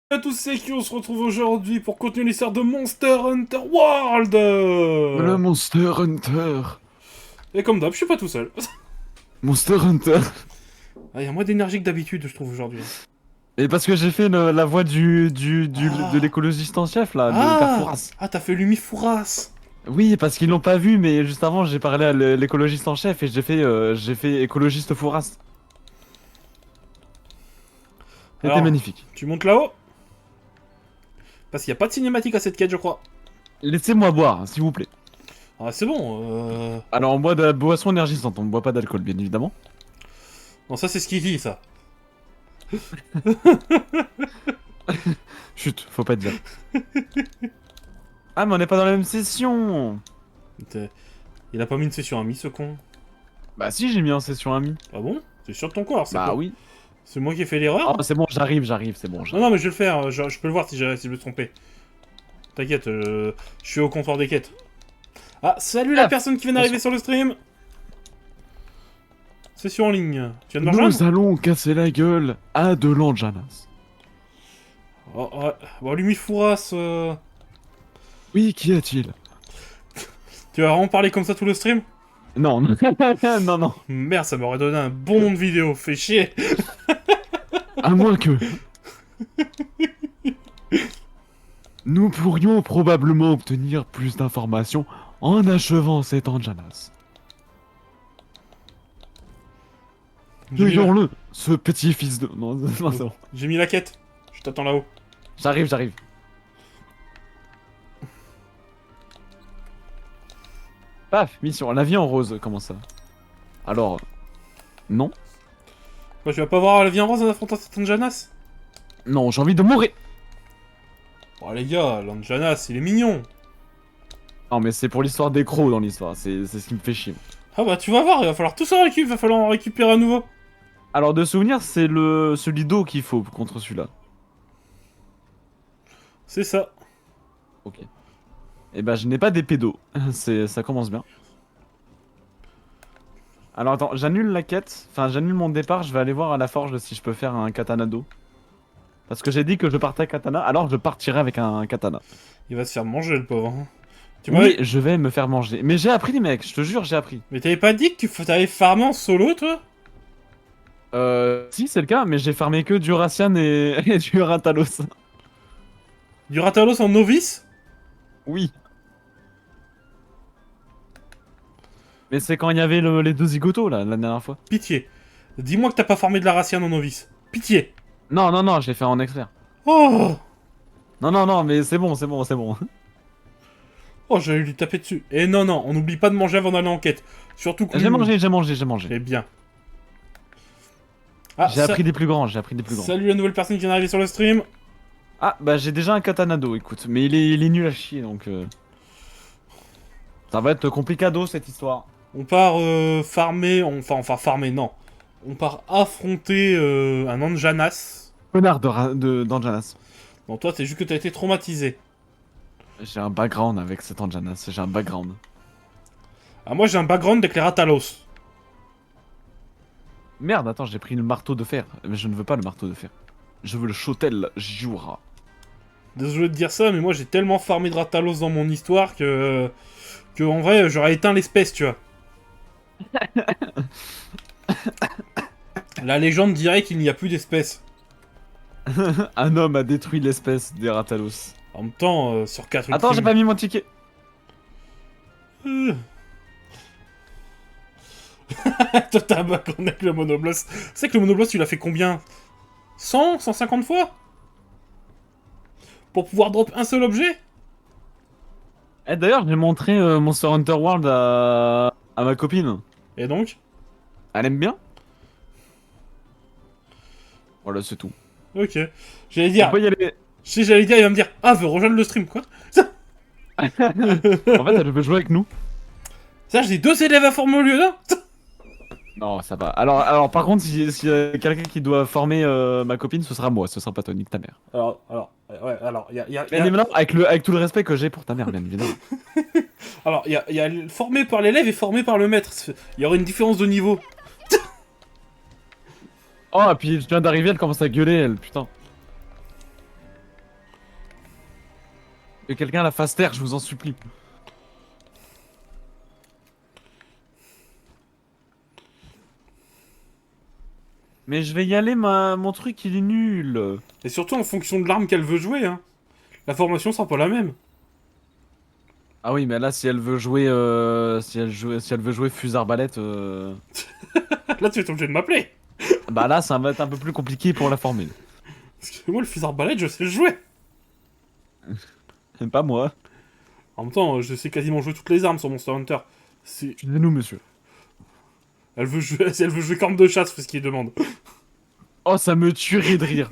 À tous, c'est qui on se retrouve aujourd'hui pour continuer l'histoire de Monster Hunter World. Le Monster Hunter. Et comme d'hab, je suis pas tout seul. Monster Hunter. Ah, y a moins d'énergie que d'habitude, je trouve, aujourd'hui. Et parce que j'ai fait la voix de Ah, l'écologiste en chef, là, le père ah, Fouras. ah, t'as fait Lumi Fouras. Oui, parce qu'ils l'ont pas vu, mais juste avant, j'ai parlé à l'écologiste en chef et j'ai fait écologiste Fouras. C'était Alors, magnifique. tu montes là-haut. Parce qu'il y a pas de cinématique à cette quête, je crois. Laissez-moi boire, s'il vous plaît. Ah, c'est bon. Alors, on boit de la boisson énergisante, on ne boit pas d'alcool, bien évidemment. Non, ça, c'est ce qu'il dit, ça. Chut, faut pas dire. Ah, mais on n'est pas dans la même session. Il a pas mis une session ami, ce con. Bah si, j'ai mis en session ami. Ah bon? C'est sûr de ton corps, c'est Bah quoi? oui. C'est moi qui ai fait l'erreur? Oh, c'est bon, j'arrive, c'est bon, Non, non, mais je vais le faire. Je peux le voir si je me tromper. T'inquiète, je suis au comptoir des quêtes. Ah, salut la Ah, personne qui vient d'arriver sur le stream. Session en ligne. Tu viens de me Nous rejoindre? allons casser la gueule à de l'Anjanas. Oh, ouais. Bon, lui, Fouras, Oui, qu'y a-t-il? tu vas vraiment parler comme ça tout le stream? Non, non, non, non. Merde, ça m'aurait donné un bon nom de vidéo, fais chier. À moins que... Nous pourrions probablement obtenir plus d'informations en achevant cet Anjanas. Cueillons-le, ce petit fils de... Non, non, c'est bon. J'ai mis la quête. Je t'attends là-haut. J'arrive. Paf, mission, la vie en rose, comment ça? Alors... Non. Moi, je vais pas voir la vie en rose en affrontant cet Anjanas. Non, j'ai envie de mourir. Oh, les gars, l'Anjanas, il est mignon. Non, mais c'est pour l'histoire des crocs dans l'histoire, c'est ce qui me fait chier. Ah bah, tu vas voir, il va falloir tout s'en récupérer, il va falloir en récupérer à nouveau. Alors, de souvenir, c'est celui d'eau qu'il faut contre celui-là. C'est ça. Ok. Eh ben, je n'ai pas d'épée d'eau. Ça commence bien. Alors, attends, j'annule la quête. Enfin, j'annule mon départ. Je vais aller voir à la forge si je peux faire un katana d'eau. Parce que j'ai dit que je partais à katana, alors je partirai avec un katana. Il va se faire manger, le pauvre. Hein. Tu Oui, m'avais... je vais me faire manger. Mais j'ai appris, les mecs, je te jure, j'ai appris. Mais t'avais pas dit que t'avais farmé en solo, toi? Si, c'est le cas, mais j'ai farmé que du Racian et du Ratalos. Du Ratalos en novice? Oui. Mais c'est quand il y avait les deux zigotos, là, la dernière fois. Pitié. Dis-moi que t'as pas formé de la Raciane en novice. Pitié. Non, non, non, j'ai fait en expert. Oh. Non, non, non, mais c'est bon, c'est bon, c'est bon. Oh, j'allais lui taper dessus. Et non, non, on n'oublie pas de manger avant d'aller en quête. Surtout que... J'ai mangé, j'ai mangé, j'ai mangé. Eh bien. Ah, J'ai appris des plus grands, j'ai appris des plus grands. Salut la nouvelle personne qui vient d'arriver sur le stream. Ah, bah j'ai déjà un katana d'eau, écoute. Mais il est nul à chier, donc... Ça va être complicado, cette histoire. On part farmer... Enfin, farmer, non. On part affronter un Anjanas. Connard d'Anjanas. Non, toi, c'est juste que t'as été traumatisé. J'ai un background avec cet Anjanas, j'ai un background. Ah, moi, j'ai un background avec les Ratalos. Merde, attends, j'ai pris le marteau de fer. Mais je ne veux pas le marteau de fer. Je veux le Shotel Jura. Désolé de dire ça, mais moi, j'ai tellement farmé de Ratalos dans mon histoire que... Que, en vrai, j'aurais éteint l'espèce, tu vois. La légende dirait qu'il n'y a plus d'espèces. Un homme a détruit l'espèce des Ratalos. En même temps, sur 4 Attends, j'ai pas mis mon ticket. Toi, t'as un background avec le monobloss. C'est que le monobloss, tu l'as fait combien? 100? 150 fois? Pour pouvoir drop un seul objet? Eh, d'ailleurs, j'ai montré Monster Hunter World à ma copine. Et donc? Elle aime bien. Voilà, c'est tout. Ok. J'allais On dire... peut y aller. Si j'allais dire, il va me dire, ah, veut rejoindre le stream, quoi. Ça, En fait, elle veut jouer avec nous. ça j'ai 2 élèves à former au lieu d'un. Non, ça va. Alors par contre, si y a quelqu'un qui doit former ma copine, ce sera moi, ce sera pas toi, nique ta mère. Ouais, alors, Bien évidemment, avec tout le respect que j'ai pour ta mère, bien évidemment. alors, il y a formé par l'élève et formé par le maître. Il y aurait une différence de niveau. Oh, et puis je viens d'arriver, elle commence à gueuler, elle, putain. Que quelqu'un la fasse taire, je vous en supplie. Mais je vais y aller, mon truc il est nul. Et surtout en fonction de l'arme qu'elle veut jouer, hein. La formation sera pas la même. Ah oui, mais là, si elle veut jouer, si elle veut jouer fusil arbalète, Là, tu es obligé de m'appeler. bah là, ça va être un peu plus compliqué pour la formule. Parce que moi, le fusil arbalète, je sais jouer. Pas moi. En même temps, je sais quasiment jouer toutes les armes sur Monster Hunter. C'est... Excusez-nous, monsieur. Elle veut jouer, elle veut jouer corne de chasse, c'est ce qu'il demande. Oh, ça me tuerait de rire.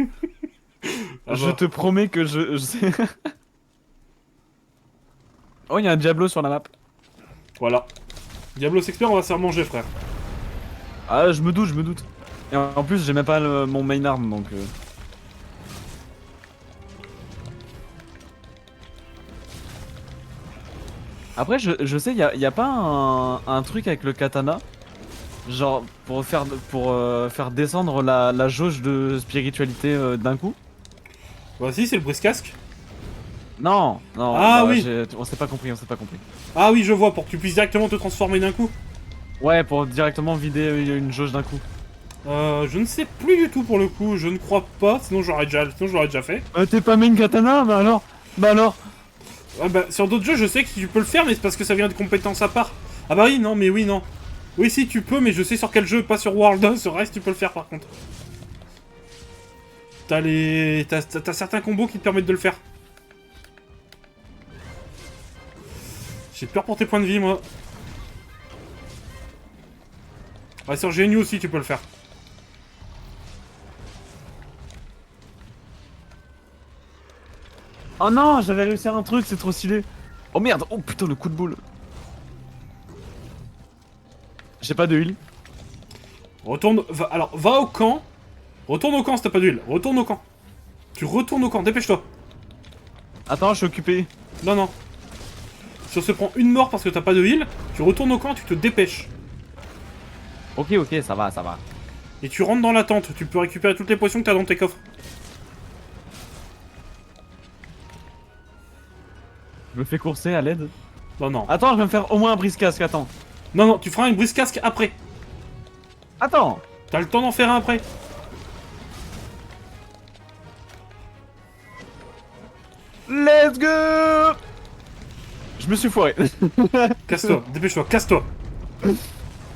Ah Je bah. te promets que je sais. Oh, il y a un Diablo sur la map. Voilà. Diablo Expert, on va se faire manger, frère. Ah, je me doute, je me doute. Et en plus, j'ai même pas mon main arm donc. Après, je sais, y a pas un truc avec le katana, genre pour faire descendre la jauge de spiritualité d'un coup? Bah si, c'est le brise-casque. Non, non, Ah bah, oui. on s'est pas compris, on s'est pas compris. Ah oui, je vois, pour que tu puisses directement te transformer d'un coup. Ouais, pour directement vider une jauge d'un coup. Je ne sais plus du tout pour le coup, je ne crois pas, sinon je l'aurais déjà fait. T'es pas main katana? Bah alors? Bah alors? Ah bah, sur d'autres jeux, je sais que tu peux le faire, mais c'est parce que ça vient de compétences à part. Ah bah oui, non, mais oui, non. Oui, si, tu peux, mais je sais sur quel jeu, pas sur World. Sur reste, tu peux le faire, par contre. T'as certains combos qui te permettent de le faire. J'ai peur pour tes points de vie, moi. Ouais, sur Genu aussi, tu peux le faire. Oh non, j'avais réussi à un truc, c'est trop stylé. Oh merde, oh putain, le coup de boule. J'ai pas de heal. Alors, va au camp. Retourne au camp si t'as pas d'huile. Retourne au camp. Tu retournes au camp, dépêche-toi. Attends, je suis occupé. Non, non. Si on se prend une mort parce que t'as pas de heal, tu retournes au camp, tu te dépêches. Ok, ok, ça va, ça va. Et tu rentres dans la tente, tu peux récupérer toutes les potions que t'as dans tes coffres. Je me fais courser à l'aide. Non, non. Attends, je vais me faire au moins un brise-casque, attends. Non, non, tu feras une brise-casque après. Attends. T'as le temps d'en faire un après. Let's go. Je me suis foiré. Casse-toi, dépêche-toi, casse-toi.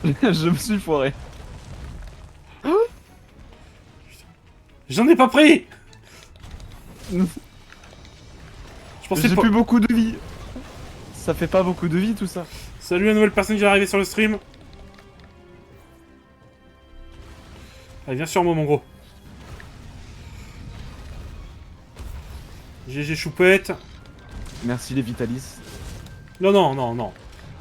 Je me suis foiré. J'en ai pas pris. Je pensais J'ai pas... plus beaucoup de vie. Ça fait pas beaucoup de vie tout ça. Salut la nouvelle personne qui est arrivée sur le stream. Allez, viens sur moi, mon gros. GG choupette. Merci les Vitalis. Non, non, non, non.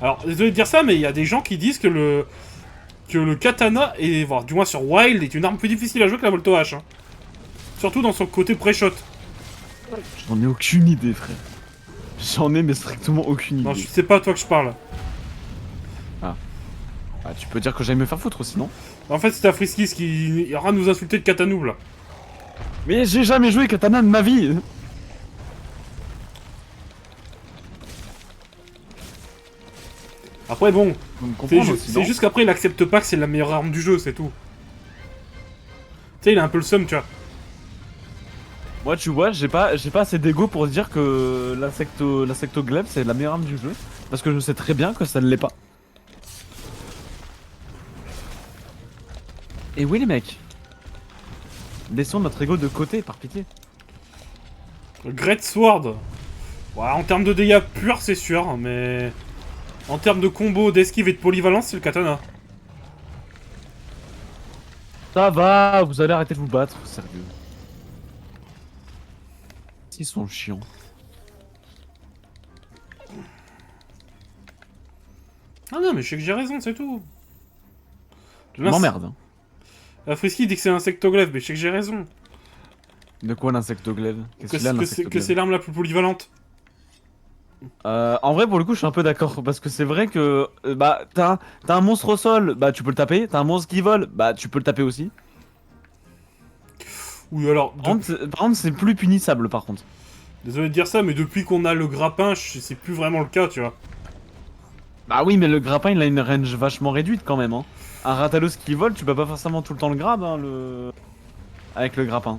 Alors, désolé de dire ça, mais il y a des gens qui disent que le katana, est, voire du moins sur Wild, est une arme plus difficile à jouer que la Volto H. Hein. Surtout dans son côté pré-shot. J'en ai aucune idée, frère. J'en ai mais strictement aucune idée. Non, c'est pas à toi que je parle. Ah, tu peux dire que j'aille me faire foutre aussi, non? En fait, c'est ta Friskis qui ira nous insulter de katanoob, là. Mais j'ai jamais joué katana de ma vie. Après, bon, Vous me comprenez aussi, c'est non? juste qu'après, il accepte pas que c'est la meilleure arme du jeu, c'est tout. Tu sais, il a un peu le seum, tu vois. Moi, tu vois, j'ai pas assez d'ego pour dire que l'insecto glaive c'est la meilleure arme du jeu. Parce que je sais très bien que ça ne l'est pas. Et oui, les mecs. Laissons notre ego de côté, par pitié. Great Sword. Ouais, en termes de dégâts purs, c'est sûr, mais... En termes de combo, d'esquive et de polyvalence, c'est le katana. Ça va, vous allez arrêter de vous battre, sérieux. Ils sont chiants. Ah non, mais je sais que j'ai raison, c'est tout. Tu m'emmerdes. Hein. La Frisky dit que c'est un insectoglaive, mais je sais que j'ai raison. De quoi l'insecto glaive? Que c'est l'arme la plus polyvalente. En vrai, pour le coup, je suis un peu d'accord. Parce que c'est vrai que, bah, t'as un monstre au sol, bah, tu peux le taper. T'as un monstre qui vole, bah, tu peux le taper aussi. Oui, alors... Par contre, c'est plus punissable, par contre. Désolé de dire ça, mais depuis qu'on a le grappin, c'est plus vraiment le cas, tu vois. Bah oui, mais le grappin il a une range vachement réduite quand même. Hein. Un Ratalos qui vole, tu peux pas forcément tout le temps le grab hein, avec le grappin.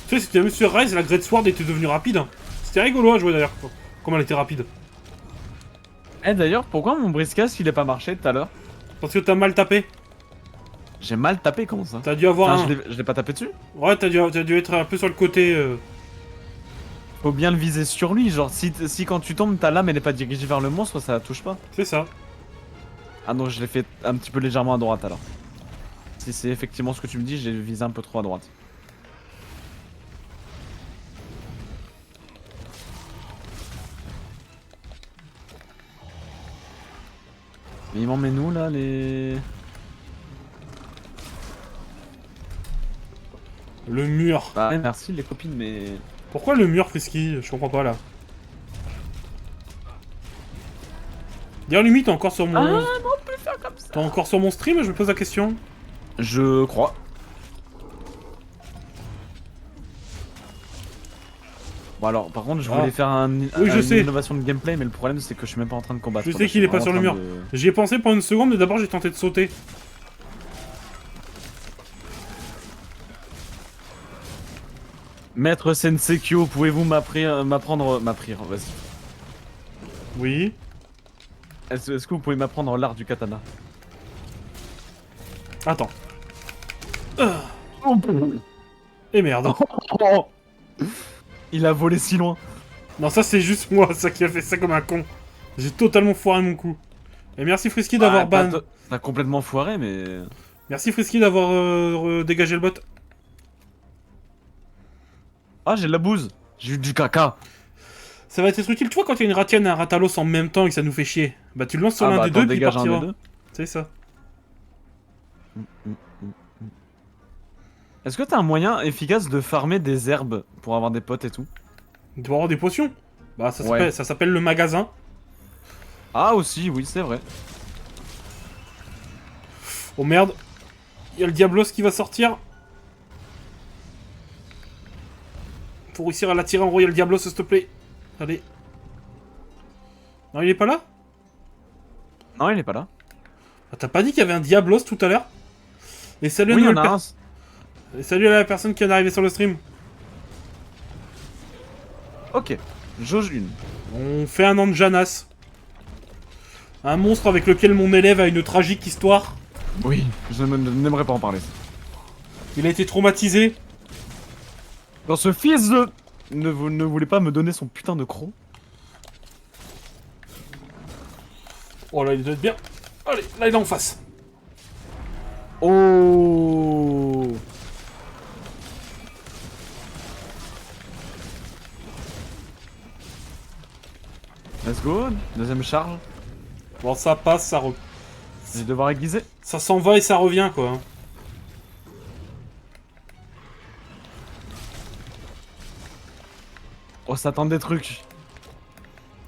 Tu sais, si tu as vu sur Rise, la Great Sword était devenue rapide. Hein. C'était rigolo à jouer d'ailleurs, comment elle était rapide. Eh d'ailleurs, pourquoi mon briscas il est pas marché tout à l'heure? Parce que t'as mal tapé. J'ai mal tapé, comment ça? T'as dû avoir Enfin, un... je l'ai pas tapé dessus? Ouais, t'as dû être un peu sur le côté... Faut bien le viser sur lui, genre si quand tu tombes ta lame elle est pas dirigée vers le monstre, ça la touche pas. C'est ça. Ah non, je l'ai fait un petit peu légèrement à droite alors. Si c'est effectivement ce que tu me dis, j'ai visé un peu trop à droite. Mais il m'en met nous là les... Le mur. Bah ouais, merci les copines mais... Pourquoi le mur, Frisky? Je comprends pas là. D'ailleurs, limite, t'es encore sur mon... Ah non, on peut faire comme ça. T'es encore sur mon stream, je me pose la question. Je crois. Bon alors, par contre, je voulais faire Oui, je une sais. innovation de gameplay, mais le problème c'est que je suis même pas en train de combattre. Je Là, sais qu'il suis est pas sur vraiment le en mur. train J'y ai pensé pendant une seconde, mais d'abord j'ai tenté de sauter. Maître Sensekyo, pouvez-vous m'apprendre... vas-y. Oui. Est-ce que vous pouvez m'apprendre l'art du katana? Attends. Et merde. Oh il a volé si loin. Non, ça c'est juste moi, ça qui a fait ça comme un con. J'ai totalement foiré mon coup. Et merci Frisky d'avoir ban. T'as complètement foiré, mais... Merci Frisky d'avoir dégagé le bot. Ah, j'ai de la bouse. J'ai eu du caca. Ça va être utile, tu vois, quand il y a une ratienne et un ratalos en même temps et que ça nous fait chier. Bah tu le lances sur l'un des deux, puis il dégage un partira. des deux. C'est ça. Est-ce que t'as un moyen efficace de farmer des herbes pour avoir des potes et tout? Tu dois avoir des potions. Bah Ouais. ça s'appelle le magasin. Ah aussi, oui, c'est vrai. Oh merde. Il y a le Diablos qui va sortir. Faut réussir à l'attirer en Royal Diablos, s'il te plaît. Allez. Non, il est pas là? Non, il est pas là. Ah, t'as pas dit qu'il y avait un Diablos tout à l'heure? Et salut, Oui, il y à en a un. Et salut à la personne qui vient d'arriver sur le stream. Ok, jauge 1. On fait un an de Janas. Un monstre avec lequel mon élève a une tragique histoire. Oui, je n'aimerais pas en parler. Il a été traumatisé. Dans ce fils de... Ne voulez pas me donner son putain de croc? Oh là, il doit être bien. Allez, là il est en face. Oh. Let's go, deuxième charge. Bon, ça passe, Je vais devoir aiguiser. ça s'en va et ça revient, quoi. Oh, ça tente des trucs.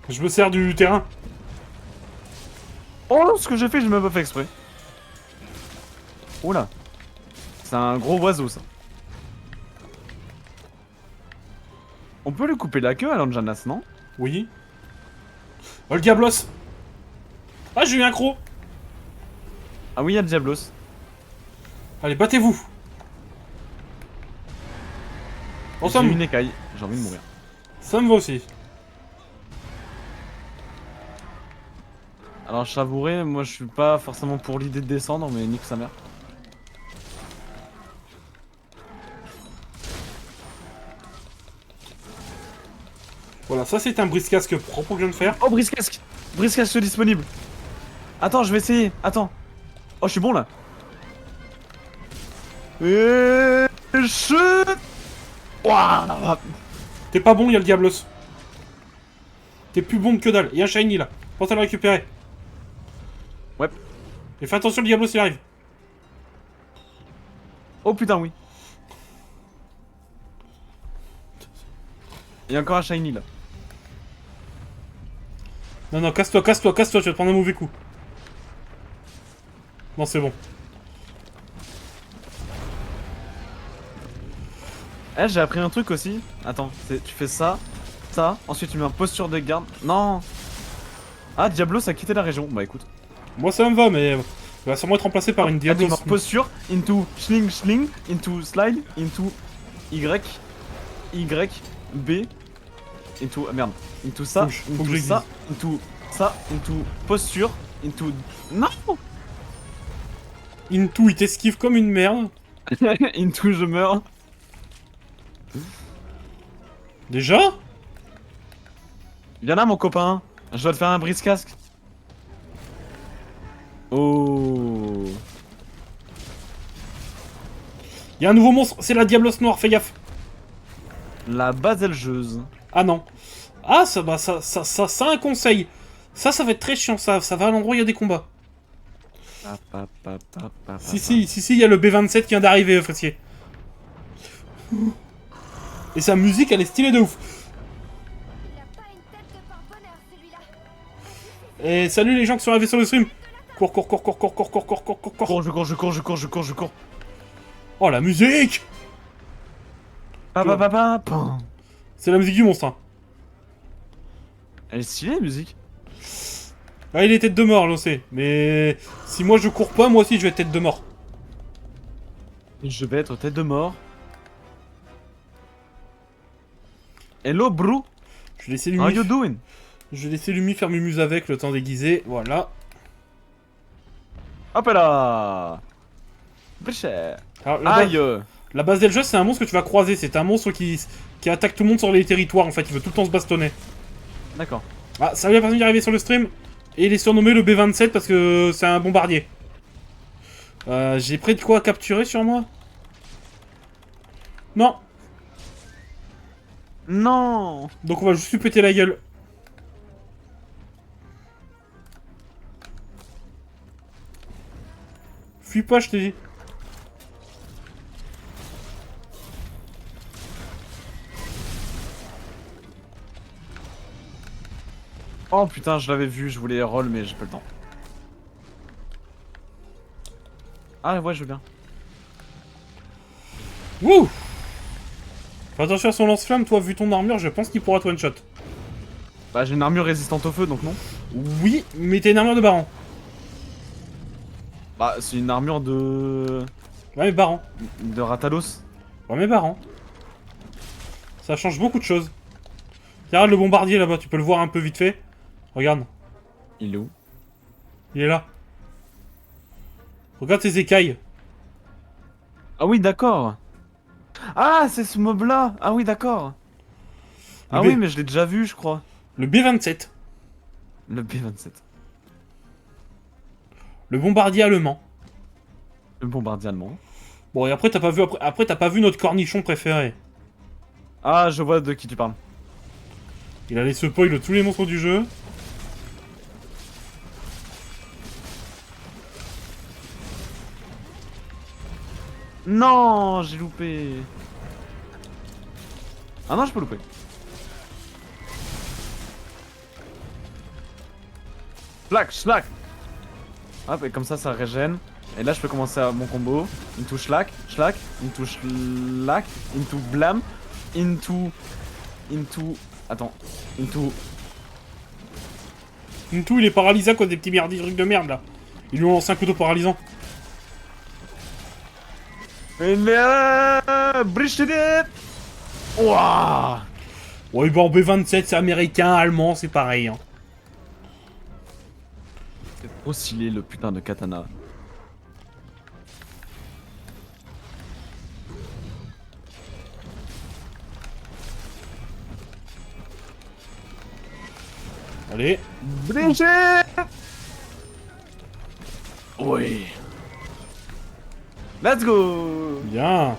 Je me sers du terrain. Oh, ce que j'ai fait, je me pas fait exprès. Oula. C'est un gros oiseau, ça. On peut lui couper la queue à l'Anjanas, non? Oui. Oh, le Diablos. Ah, j'ai eu un croc. Ah oui, il y a le Diablos. Allez, battez-vous. Bon, J'ai une écaille, j'ai envie de mourir. ça me va aussi. Alors, Chavouré, moi je suis pas forcément pour l'idée de descendre, mais nique sa mère. Voilà, ça c'est un brise-casque propre que je viens de faire. Oh, brise-casque! Brise-casque disponible! Attends, je vais essayer, attends. Oh, je suis bon là. Et... Chut! Ouah! T'es pas bon, il y a le Diablos. T'es plus bon que dalle. Il y a un shiny là. Pense à le récupérer. Ouais. Et fais attention, le Diablos il arrive. Oh putain, oui. Il y a encore un shiny là. Non, non, casse-toi, casse-toi, casse-toi, tu vas te prendre un mauvais coup. Non, c'est bon. Eh, j'ai appris un truc aussi. Attends, tu fais ça, ça, ensuite tu mets en posture de garde. Non. Ah, Diablos a quitté la région. Bah écoute. Moi, ça me va, mais il va sûrement être remplacé par une Ah, tu Diablos. mets en posture, into schling schling, into slide, into Y, Y, B, into... ah, merde. Into ça, Faut que into je ça, into ça, into posture, into... Non. Into, il t'esquive comme une merde. Into je meurs. Déjà? Viens là mon copain, je dois te faire un brise-casque. Oh. Il y a un nouveau monstre, c'est la Diablos noire, fais gaffe. La baselgeuse. Ah non. Ah, ça a un conseil. Ça va être très chiant, ça va à l'endroit où il y a des combats. Si, il y a le B27 qui vient d'arriver, officier. Et sa musique, elle est stylée de ouf. Il a pas une tête de porte-bonheur, celui-là. Et salut les gens qui sont arrivés sur le stream. Cours. Je cours. Oh, la musique. Pan. C'est la musique du monstre, hein. Elle est stylée la musique. Ah, il est tête de mort, je sais. Mais si moi je cours pas, moi aussi je vais être tête de mort. Je vais être tête de mort. Hello bro. Je vais laisser How Lumi, you doing? je vais laisser Lumi faire mumuse avec le temps déguisé. Voilà. Hop là. Brichet. Alors, Aïe. la base del jeu, c'est un monstre que tu vas croiser. C'est un monstre qui attaque tout le monde sur les territoires. En fait, il veut tout le temps se bastonner. D'accord. Ah, ça vient pas d'arriver sur le stream. Et il est surnommé le B27 parce que c'est un bombardier. J'ai près de quoi capturer sur moi? Non. Non. Donc on va juste lui péter la gueule. Fuis pas, je t'ai dit. Oh putain, je l'avais vu, je voulais roll mais j'ai pas le temps. Ah ouais, je veux bien. Wouh! Fais attention à son lance-flamme, toi, vu ton armure, je pense qu'il pourra te one-shot. Bah j'ai une armure résistante au feu donc non. Oui, mais t'as une armure de baron. Bah c'est une armure de... Ouais, mais baron. de Ratalos. Ouais, mais baron. Ça change beaucoup de choses. Regarde le bombardier là-bas, tu peux le voir un peu vite fait. Regarde, Il est où? il est là. Regarde ses écailles. Ah oui d'accord. Ah c'est ce mob là. Ah oui d'accord. Ah B. oui mais je l'ai déjà vu je crois. Le B27. Le B27. Le bombardier allemand. Le bombardier allemand. Bon, et après, t'as pas vu notre cornichon préféré. Ah je vois de qui tu parles. Il allait se spoil tous les monstres du jeu. Non j'ai loupé. Ah non je peux louper. Slack. Hop et comme ça régène. Et là je peux commencer à mon combo. Into slack, into slack, into blam, into... Attends, into... Tout, il est paralysé à cause des petits merdiers trucs de merde là. Ils lui ont lancé un couteau paralysant. Bridge to death. Ouah. Ouais, bon, B27, c'est américain, allemand, c'est pareil. Hein. C'est trop stylé le putain de katana. Allez. Bridget. Oui. Let's go. Bien.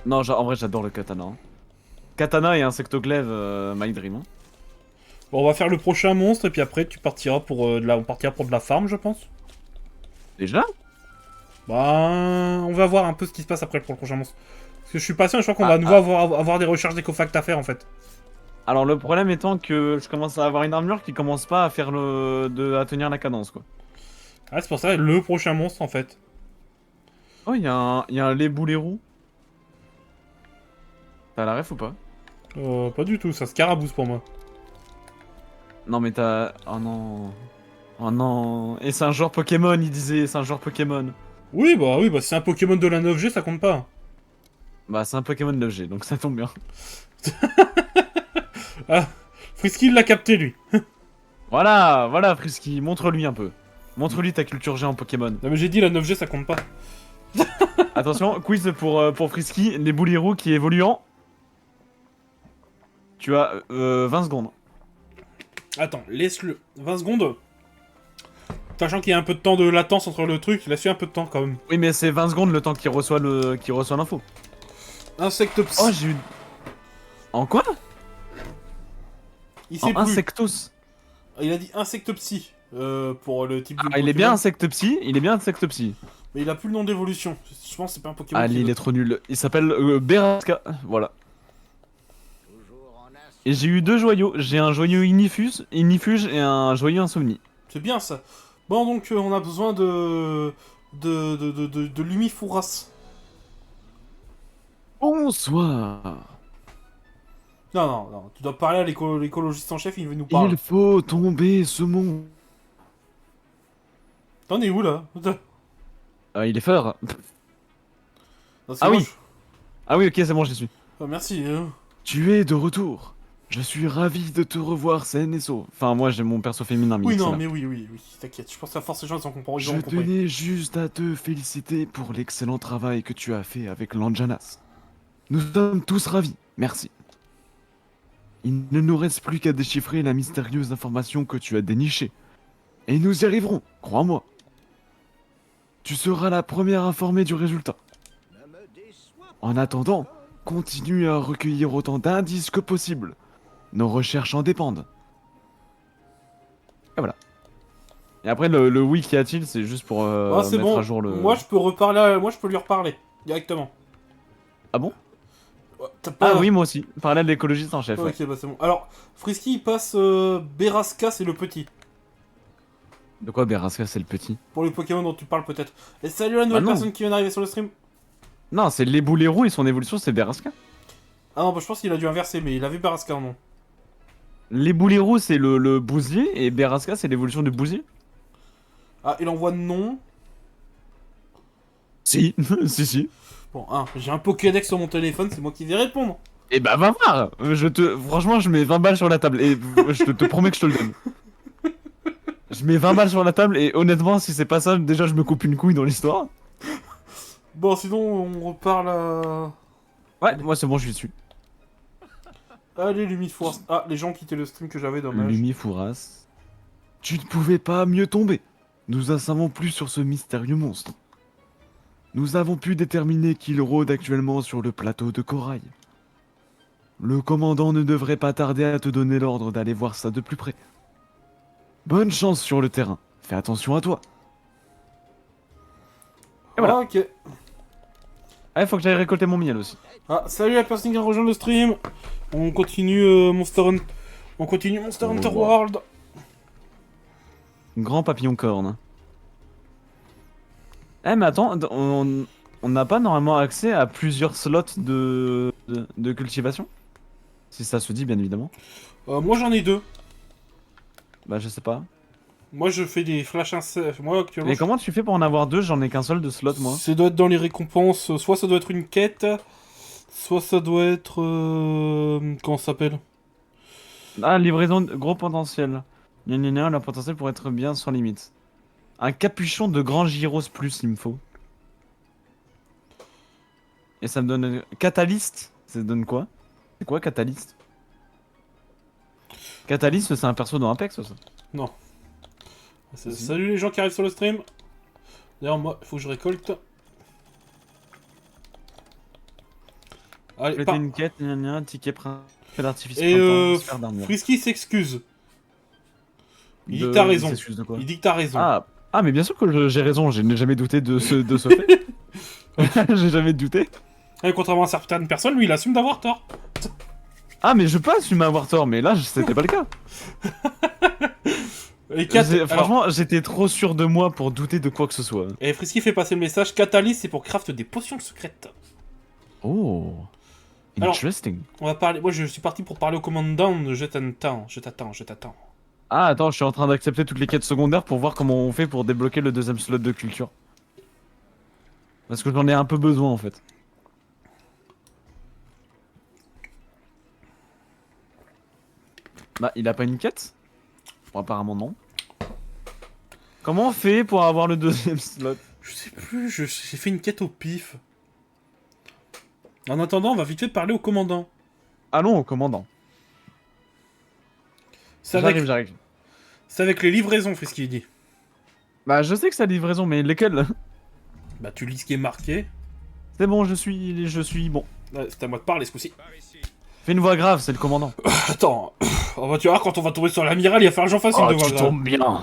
Non, en vrai j'adore le katana. Hein. Katana et insectoglaive, my dream. Hein. Bon, on va faire le prochain monstre et puis après tu partiras pour on partira pour de la farm, je pense. Déjà? Bah, on va voir un peu ce qui se passe après pour le prochain monstre. Parce que je suis patient et je crois qu'on va à nouveau avoir des recherches d'écofacts à faire en fait. Alors le problème étant que je commence à avoir une armure qui commence pas à faire à tenir la cadence quoi. Ah, c'est pour ça, le prochain monstre, en fait. Oh, il y a un lait boulet roux. T'as la ref ou pas? Pas du tout, ça scarabousse pour moi. Non mais t'as... Oh non... Oh non... Et c'est un genre Pokémon, il disait, c'est un genre Pokémon. Oui, bah, si c'est un Pokémon de la 9G, ça compte pas. Bah c'est un Pokémon de G, donc ça tombe bien. Ah, Frisky, il l'a capté, lui. Voilà, voilà Frisky, montre-lui un peu. Montre-lui ta culture G en Pokémon. Non, mais j'ai dit, la 9G, ça compte pas. Attention, quiz pour Frisky, les boulis roux qui évoluent en... Tu as 20 secondes. Attends, laisse-le. 20 secondes. Sachant qu'il y a un peu de temps de latence entre le truc, laisse-lui un peu de temps, quand même. Oui mais c'est 20 secondes le temps qu'il reçoit l'info. Insectopsy. Oh j'ai eu... En quoi? Il En sait plus. Insectos. Il a dit Insectopsy. Pour le type de Ah, il est Pokémon. bien Insectopsy, il est bien Insectopsy. Mais il a plus le nom d'évolution. Je pense que c'est pas un Pokémon. Ah, qui il doit- est trop nul. Il s'appelle Beraska. Voilà. Et j'ai eu deux joyaux. J'ai un joyau Ignifuge et un joyau Insomnie. C'est bien, ça. Bon, donc, on a besoin de... de Lumifouras. Bonsoir. Non, tu dois parler à l'écologiste en chef, il veut nous parler. Il faut tomber ce monde. T'en es où, là? Il est fort. Non, c'est Ah bon, oui. Ah oui, ok, c'est bon, j'y suis. merci. Tu es de retour. Je suis ravi de te revoir saine et sauve. Enfin, moi, j'ai mon perso féminin, Oui, non, là. mais oui, t'inquiète. Je pense que la force des gens, ils ont compris. Je tenais juste à te féliciter pour l'excellent travail que tu as fait avec l'Anjanas. Nous sommes tous ravis, merci. Il ne nous reste plus qu'à déchiffrer la mystérieuse information que tu as dénichée. Et nous y arriverons, crois-moi. Tu seras la première informée du résultat. En attendant, continue à recueillir autant d'indices que possible. Nos recherches en dépendent. Et voilà. Et après, le oui qu'y a-t-il, c'est juste pour Ah, c'est mettre bon. à jour le... Moi, je peux reparler. Moi, je peux lui reparler directement. Ah bon? Ouais, t'as pas... Ah oui, moi aussi. Parler de l'écologiste en chef, ouais. Ok, bah c'est bon. Alors, Frisky, il passe Beraska, c'est le petit. De quoi Beraska, c'est le petit? Pour les Pokémon dont tu parles peut-être. Et salut la nouvelle non. personne qui vient d'arriver sur le stream. Non, c'est les boulets roux et son évolution, c'est Beraska. Ah non, bah je pense qu'il a dû inverser, mais il avait Beraska en nom. Les boulets roux, c'est le bousier, et Beraska, c'est l'évolution du bousier. Ah, il envoie non. Si, si. Bon, j'ai un Pokédex sur mon téléphone, c'est moi qui vais répondre. Et bah va voir. Franchement, je mets 20 balles sur la table, et je te promets que je te le donne. Je mets 20 balles sur la table, et honnêtement, si c'est pas ça, déjà je me coupe une couille dans l'histoire. Bon, sinon, on reparle à... Ouais, moi c'est bon, je suis dessus. Allez, Lumifouras. Ah, les gens quittent le stream que j'avais, dommage. Lumifouras. Tu ne pouvais pas mieux tomber. Nous en savons plus sur ce mystérieux monstre. Nous avons pu déterminer qu'il rôde actuellement sur le plateau de Corail. Le commandant ne devrait pas tarder à te donner l'ordre d'aller voir ça de plus près. Bonne chance sur le terrain. Fais attention à toi. Et voilà. Ah, ok. Ah, faut que j'aille récolter mon miel aussi. Ah, salut la personne qui a rejoint le stream. On continue Monster Hunter. On continue Monster Hunter World. Grand papillon corne. Eh mais attends, on n'a pas normalement accès à plusieurs slots de cultivation? Si ça se dit bien évidemment. Moi j'en ai deux. Bah je sais pas. Moi je fais des flash insectes. Moi actuellement. Mais comment tu fais pour en avoir deux? J'en ai qu'un seul de slot moi. Ça doit être dans les récompenses. Soit ça doit être une quête. Soit ça doit être. Comment ça s'appelle? Ah, livraison de gros potentiel. Gna, le potentiel pour être bien sans limite. Un capuchon de grand gyros plus il me faut. Et ça me donne... Catalyst, ça donne quoi? C'est quoi Catalyst? Catalyst c'est un perso dans Apex ça? Non. Salut les gens qui arrivent sur le stream. D'ailleurs moi, il faut que je récolte. Allez, Faites une quête, un ticket fait l'artifice et printemps, sphère d'armure. Frisky s'excuse. Il dit De- que t'as raison. s'excuse de quoi? Il dit que t'as raison. Ah, mais bien sûr que j'ai raison, je n'ai jamais douté de ce fait. J'ai jamais douté. Et contrairement à certaines personnes, lui il assume d'avoir tort. Ah, mais je peux assumer avoir tort, mais là, c'était pas le cas. Et Cat... alors, Franchement, j'étais trop sûr de moi pour douter de quoi que ce soit. et Frisky fait passer le message, Catalyst c'est pour craft des potions secrètes. Oh. Alors- Interesting. On va parler... Moi je suis parti pour parler au commandant, je t'attends. Ah, attends, je suis en train d'accepter toutes les quêtes secondaires pour voir comment on fait pour débloquer le deuxième slot de culture. Parce que j'en ai un peu besoin en fait. Bah, il a pas une quête? Bon, apparemment non. Comment on fait pour avoir le deuxième slot? Je sais plus, j'ai fait une quête au pif. En attendant, on va vite fait parler au commandant. Allons au commandant. C'est avec... J'arrive. C'est avec les livraisons, Frisky il dit. Bah, je sais que ça a livraison, mais lesquelles? Bah tu lis ce qui est marqué. C'est bon, je suis bon. Ouais, c'est à moi de parler ce coup-ci. Fais une voix grave, c'est le commandant. Attends, on va tu vois, quand on va tomber sur l'amiral, il va falloir que j'en fasse une de voix grave. bien.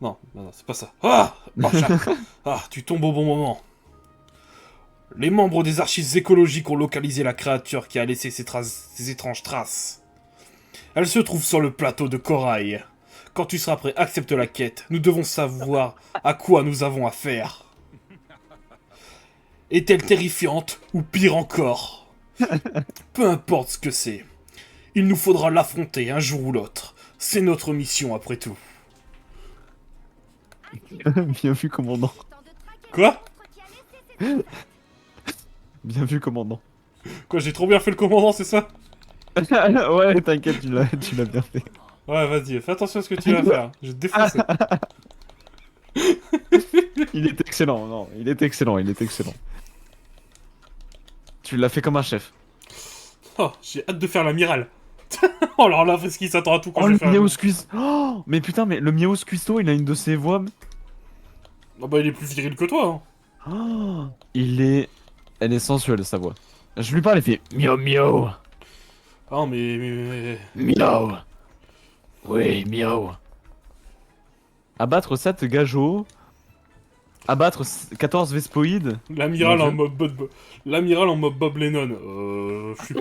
Non, c'est pas ça. Ah, ah, tu tombes au bon moment. Les membres des archives écologiques ont localisé la créature qui a laissé ses étranges traces. Elle se trouve sur le plateau de corail. Quand tu seras prêt, accepte la quête. Nous devons savoir à quoi nous avons affaire. Est-elle terrifiante ou pire encore? Peu importe ce que c'est. Il nous faudra l'affronter un jour ou l'autre. C'est notre mission après tout. Bien vu, commandant. Temps de traquer Quoi? le monstre qui a laissé ses Bien vu, commandant. Quoi, j'ai trop bien fait le commandant, c'est ça? Ouais, t'inquiète, tu l'as bien fait. Ouais, vas-y, fais attention à ce que tu vas faire. Je vais te défoncer. Il est excellent, non, il est excellent. Tu l'as fait comme un chef. Oh, j'ai hâte de faire l'amiral. Oh, alors là, Frisky s'attend à tout quand Oh, je le vais faire Miaus Cuisto. Oh, mais putain, mais le Miaus Cuisto, il a une de ses voix. Ah bah, il est plus viril que toi, hein. Oh, elle est sensuelle, sa voix. Je lui parle, il fait miaou miaou. Ah, mais... Miaou. Oui, miaou. Abattre 7 gageaux. Abattre 14 vespoïdes. L'amiral Mon en mode... L'amiral en mode Bob Lennon. Je suis...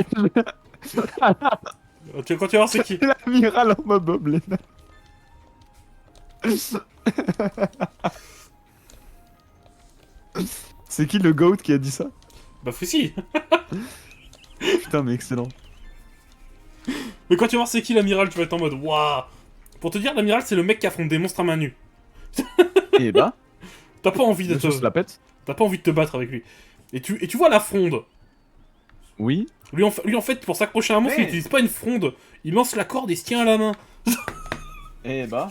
Quand tu vas voir, c'est qui? L'amiral en mode Bob Lennon. C'est qui le GOAT qui a dit ça? Bah, Frisky. Putain, mais excellent. Mais quand tu vas voir, c'est qui l'amiral, tu vas être en mode... Waouh. Pour te dire, l'amiral, c'est le mec qui affronte des monstres à main nue. Et bah, T'as pas envie de monsieur se la pète. T'as pas envie de te battre avec lui. Et tu vois la fronde. Oui. Lui en fait, pour s'accrocher à un monstre, Mais- il utilise pas une fronde. Il lance la corde et se tient à la main. Et bah.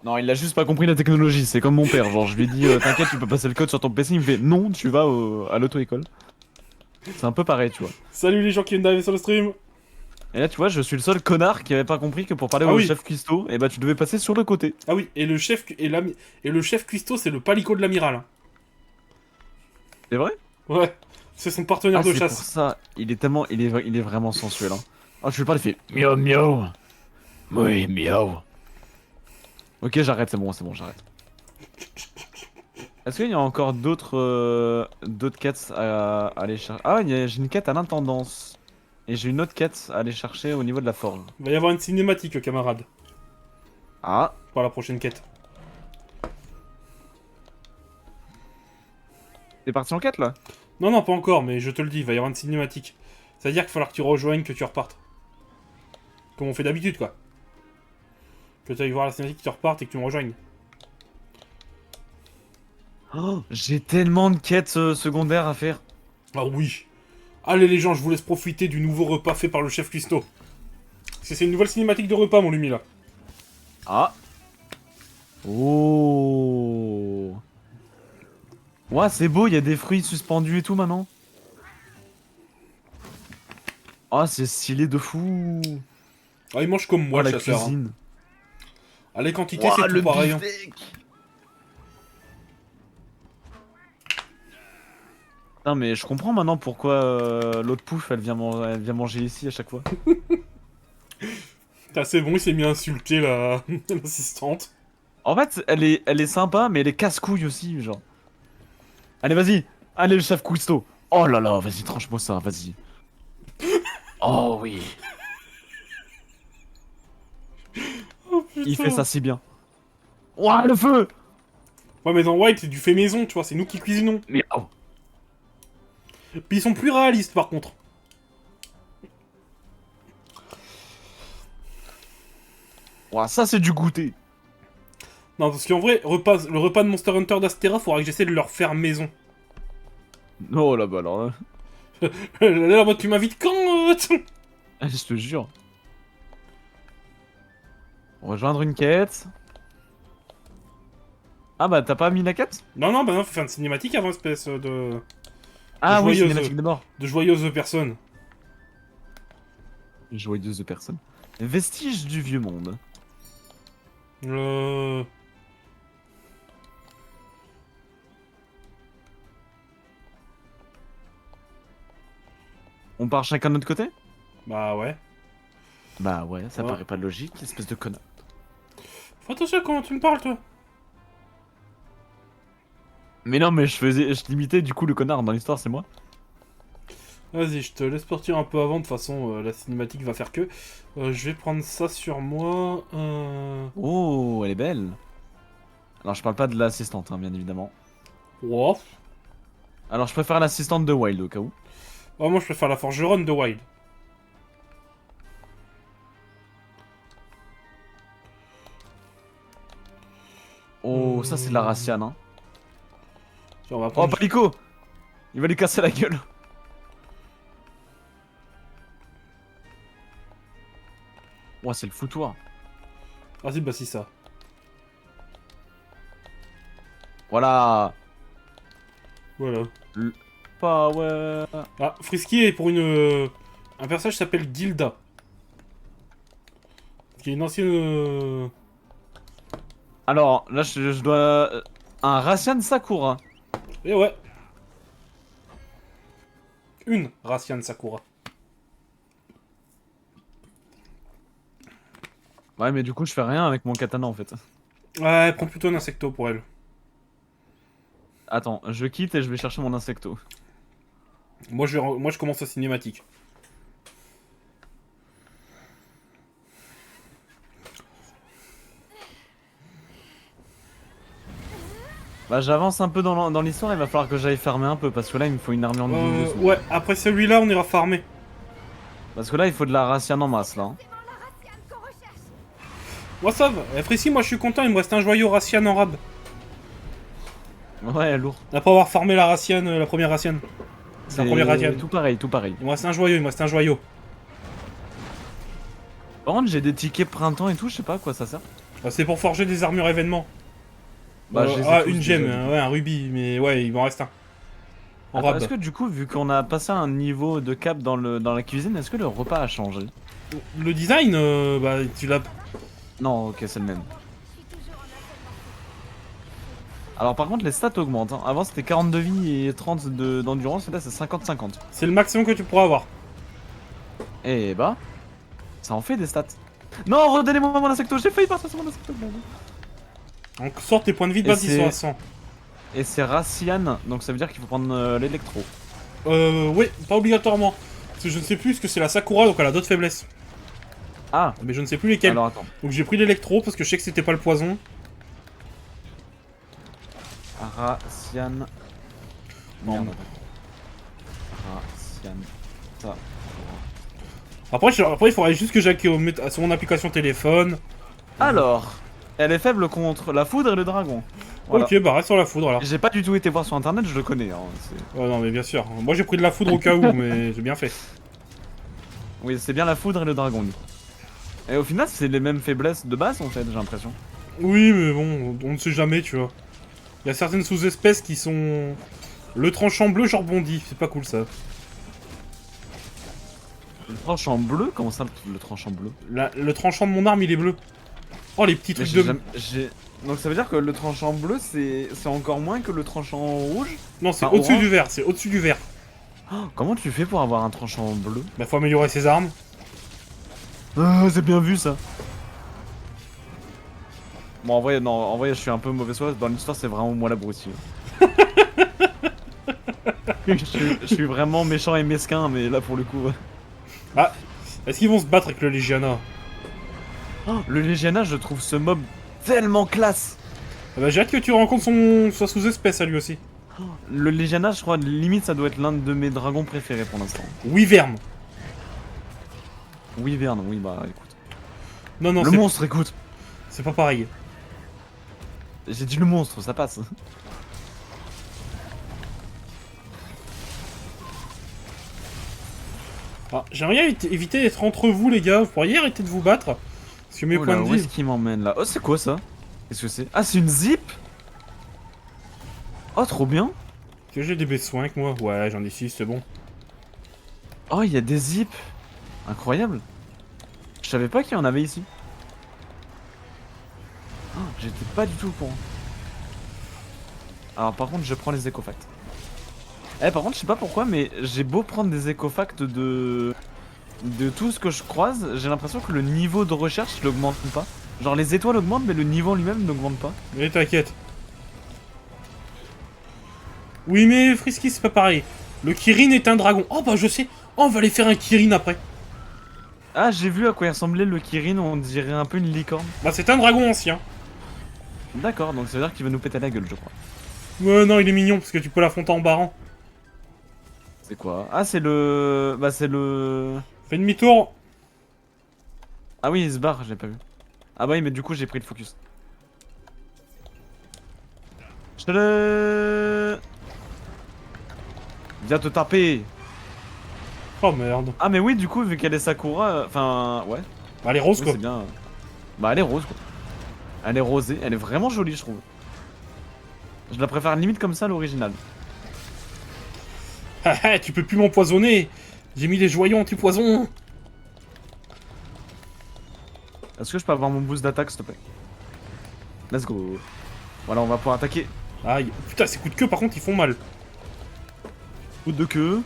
Non, il a juste pas compris la technologie, c'est comme mon père. Genre, je lui ai dit, t'inquiète, tu peux passer le code sur ton PC. Il me fait, non, tu vas à l'auto-école. C'est un peu pareil, tu vois. Salut les gens qui viennent d'arriver sur le stream. Et là, tu vois, je suis le seul connard qui avait pas compris que pour parler Ah au oui. chef cuistot, et bah, tu devais passer sur le côté. Ah oui, et le chef cuistot, c'est le palico de l'amiral. Hein. C'est vrai? Ouais, c'est son partenaire Ah, de c'est pour chasse. ça. Il est tellement, il est vraiment sensuel. Hein. Oh, je lui parle, il fait miaou miaou. Oui, miaou. Ok, j'arrête, c'est bon, j'arrête. Est-ce qu'il y a encore d'autres quêtes à aller chercher? Ah, j'ai une quête à l'intendance. Et j'ai une autre quête à aller chercher au niveau de la forge. Il va y avoir une cinématique, camarade, Ah, pour la prochaine quête. t'es parti en quête là? Non, non, pas encore, mais je te le dis, il va y avoir une cinématique. C'est-à-dire qu'il va falloir que tu rejoignes, que tu repartes. Comme on fait d'habitude, quoi. Que tu ailles voir la cinématique, que tu repartes et que tu me rejoignes. Oh, j'ai tellement de quêtes secondaires à faire. Ah oui. Allez les gens, je vous laisse profiter du nouveau repas fait par le chef cuistot. Parce que c'est une nouvelle cinématique de repas, mon Lumi, là. Ah. Oh. Ouah, c'est beau, il y a des fruits suspendus et tout maintenant. Ah, c'est stylé de fou. Ah, il mange comme moi, Oh, le la chasseur. Hein. cuisine. Ah, les quantités, Ouah, c'est le tout pareil. Hein. beefsteak. Putain, mais je comprends maintenant pourquoi l'autre pouf elle vient manger ici à chaque fois. Putain, c'est bon, il s'est mis à insulter la... l'assistante. En fait, elle est sympa, mais elle est casse-couille aussi, genre. Allez, vas-y. Allez, le chef cuistot. Oh là là, vas-y, tranche-moi ça, vas-y. Oh oui. Il fait ça si bien. Ouah, le feu! Ouais, mais dans Wild, c'est du fait maison, tu vois, c'est nous qui cuisinons. Mais oh. Puis ils sont plus réalistes, par contre. Ouah, ça c'est du goûter. Non, parce qu'en vrai, le repas de Monster Hunter d'Astera, faudra que j'essaie de leur faire maison. Oh là bah alors là. Là, moi, tu m'invites quand Je te jure. Rejoindre une quête. Ah bah t'as pas mis la quête? Non, non, bah non, faut faire une cinématique avant, espèce de... Ah oui, joyeuse. cinématique d'abord. de joyeuse personne. Joyeuse personne. Vestiges du vieux monde. On part chacun de notre côté? Bah ouais. Bah ouais, ça Ouais. paraît pas logique, espèce de connard. Fais attention à comment tu me parles, toi. Mais non, mais je limitais du coup le connard dans l'histoire, c'est moi. Vas-y, je te laisse partir un peu avant, de toute façon, la cinématique va faire que. Je vais prendre ça sur moi. Oh, elle est belle. Alors je parle pas de l'assistante, hein, bien évidemment. Wow. Alors je préfère l'assistante de Wild au cas où. Oh, moi, je préfère la forgeronne de Wild. Oh, ça c'est de la Raciane, hein. Tiens, on va Oh, prendre... Palico! Il va lui casser la gueule. Oh, c'est le foutoir. Vas-y, bah, c'est ça. Voilà. Voilà. Power. Ah, Frisky est pour une... un personnage qui s'appelle Gilda. Qui est une ancienne... Alors, là je dois... Un Raciane Sakura. Et ouais. Une Raciane Sakura. Ouais, mais du coup je fais rien avec mon katana en fait. Ouais, prends plutôt un insecto pour elle. Attends, je quitte et je vais chercher mon insecto. Moi, je commence la cinématique. Bah j'avance un peu dans l'histoire, il va falloir que j'aille farmer un peu parce que là il me faut une armure de douze. Ouais, après celui-là, on ira farmer. Parce que là il faut de la Raciane en masse là. Hein. C'est la Raciane qu'on recherche. Moi, ça va. Frisky, moi, je suis content, il me reste un joyau Raciane en rab. Ouais, lourd. Après avoir farmé la Raciane, la première Raciane. C'est la première Raciane. tout pareil, tout pareil. Il me reste un joyau, il me reste un joyau. Par contre j'ai des tickets printemps et tout, je sais pas à quoi ça sert. C'est pour forger des armures événements. Bah, je les ai tous une déjà, gemme, du coup. ouais, un rubis, mais ouais, il m'en reste un. En Attends, rab. est-ce que du coup, vu qu'on a passé un niveau de cap dans la cuisine, est-ce que le repas a changé? Le design, bah, tu l'as... Non, ok, c'est le même. Je suis toujours en affaire. Alors par contre, les stats augmentent. Hein. Avant c'était 40 de vie et 30 d'endurance, et là c'est 50-50. C'est le maximum que tu pourras avoir. Et bah, ça en fait des stats. Non, redonnez-moi mon insecto, j'ai failli passer sur mon insecto. Donc, sors tes points de vie de Et base, ils c'est- sont à 100. Et c'est Raciane, donc ça veut dire qu'il faut prendre l'électro. Oui, pas obligatoirement. Parce que je ne sais plus ce que c'est la Sakura, donc elle a d'autres faiblesses. Ah, Mais je ne sais plus lesquelles. alors attends. Donc j'ai pris l'électro parce que je sais que c'était pas le poison. Raciane. Non. Merde. Raciane. Ça. Après, il faudrait juste que j'aille sur mon application téléphone. Alors, elle est faible contre la foudre et le dragon. Voilà. Ok, bah reste sur la foudre alors. J'ai pas du tout été voir sur internet, je le connais. Hein. Oh non, mais bien sûr. Moi j'ai pris de la foudre au cas où, mais j'ai bien fait. Oui, c'est bien la foudre et le dragon. lui. Et au final, c'est les mêmes faiblesses de base en fait, j'ai l'impression. Oui, mais bon, on ne sait jamais, tu vois. Il y a certaines sous-espèces qui sont... Le tranchant bleu, je rebondis. C'est pas cool ça. Le tranchant bleu? Comment ça, le tranchant bleu? Le tranchant de mon arme, il est bleu. Oh, les petits Mais trucs j'ai de... jamais- Donc ça veut dire que le tranchant bleu, c'est encore moins que le tranchant rouge? Non, c'est Enfin, au-dessus orange. du vert. C'est au-dessus du vert. Oh, comment tu fais pour avoir un tranchant bleu? Bah, faut améliorer ses armes. Ah, c'est bien vu ça. Bon, en vrai, non, en vrai, je suis un peu mauvais soin. Dans l'histoire, c'est vraiment moi l'abruti. Je suis vraiment méchant et mesquin, mais là pour le coup. Ah, est-ce qu'ils vont se battre avec le Legiana? Oh, le Legiana, je trouve ce mob tellement classe. Ah bah, j'ai hâte que tu rencontres sa sous-espèce à lui aussi. Le Legiana, je crois, limite, ça doit être l'un de mes dragons préférés pour l'instant. Wyvern. Wyvern, oui, bah écoute. Non, non, Le monstre, écoute. c'est pas pareil. J'ai dit le monstre, ça passe. Ah, j'aimerais éviter d'être entre vous, les gars. Vous pourriez arrêter de vous battre. Parce que mes Oula, points de où vie... est-ce qu'il m'emmène là? Oh, c'est quoi ça? Qu'est-ce que c'est? Ah, c'est une zip? Oh, trop bien. Que j'ai des B5 moi? Ouais, j'en ai 6, c'est bon. Oh, il y a des zips. Incroyable. Je savais pas qu'il y en avait ici. Oh, j'étais pas du tout au courant. Alors, par contre, je prends les écofacts. Eh, par contre, je sais pas pourquoi, mais j'ai beau prendre des écofacts de tout ce que je croise, j'ai l'impression que le niveau de recherche l'augmente pas. Genre, les étoiles augmentent, mais le niveau en lui-même n'augmente pas. Mais t'inquiète. Oui, mais Frisky, c'est pas pareil. Le Kirin est un dragon. Oh, bah, je sais. Oh, on va aller faire un Kirin après. Ah, j'ai vu à quoi il ressemblait le Kirin, on dirait un peu une licorne. Bah, c'est un dragon ancien. D'accord, donc ça veut dire qu'il va nous péter la gueule, je crois. Ouais, non, il est mignon, parce que tu peux l'affronter en barrant. C'est quoi? Ah, c'est le... Bah, c'est le... Fais demi-tour. Ah oui, il se barre, j'ai pas vu. Ah bah oui, mais du coup, j'ai pris le focus. Viens te taper. Oh, merde. Ah mais oui, du coup, vu qu'elle est Sakura, enfin, ouais. Bah, elle est rose, Oui, quoi. c'est bien. Bah, elle est rose, quoi. Elle est rosée, elle est vraiment jolie, je trouve. Je la préfère limite comme ça à l'original. Ah, ah, tu peux plus m'empoisonner. J'ai mis des joyaux anti-poison. Est-ce que je peux avoir mon boost d'attaque, s'il te plaît? Let's go. Voilà, on va pouvoir attaquer. Aïe. Putain, ces coups de queue, par contre, ils font mal. Coup de queue.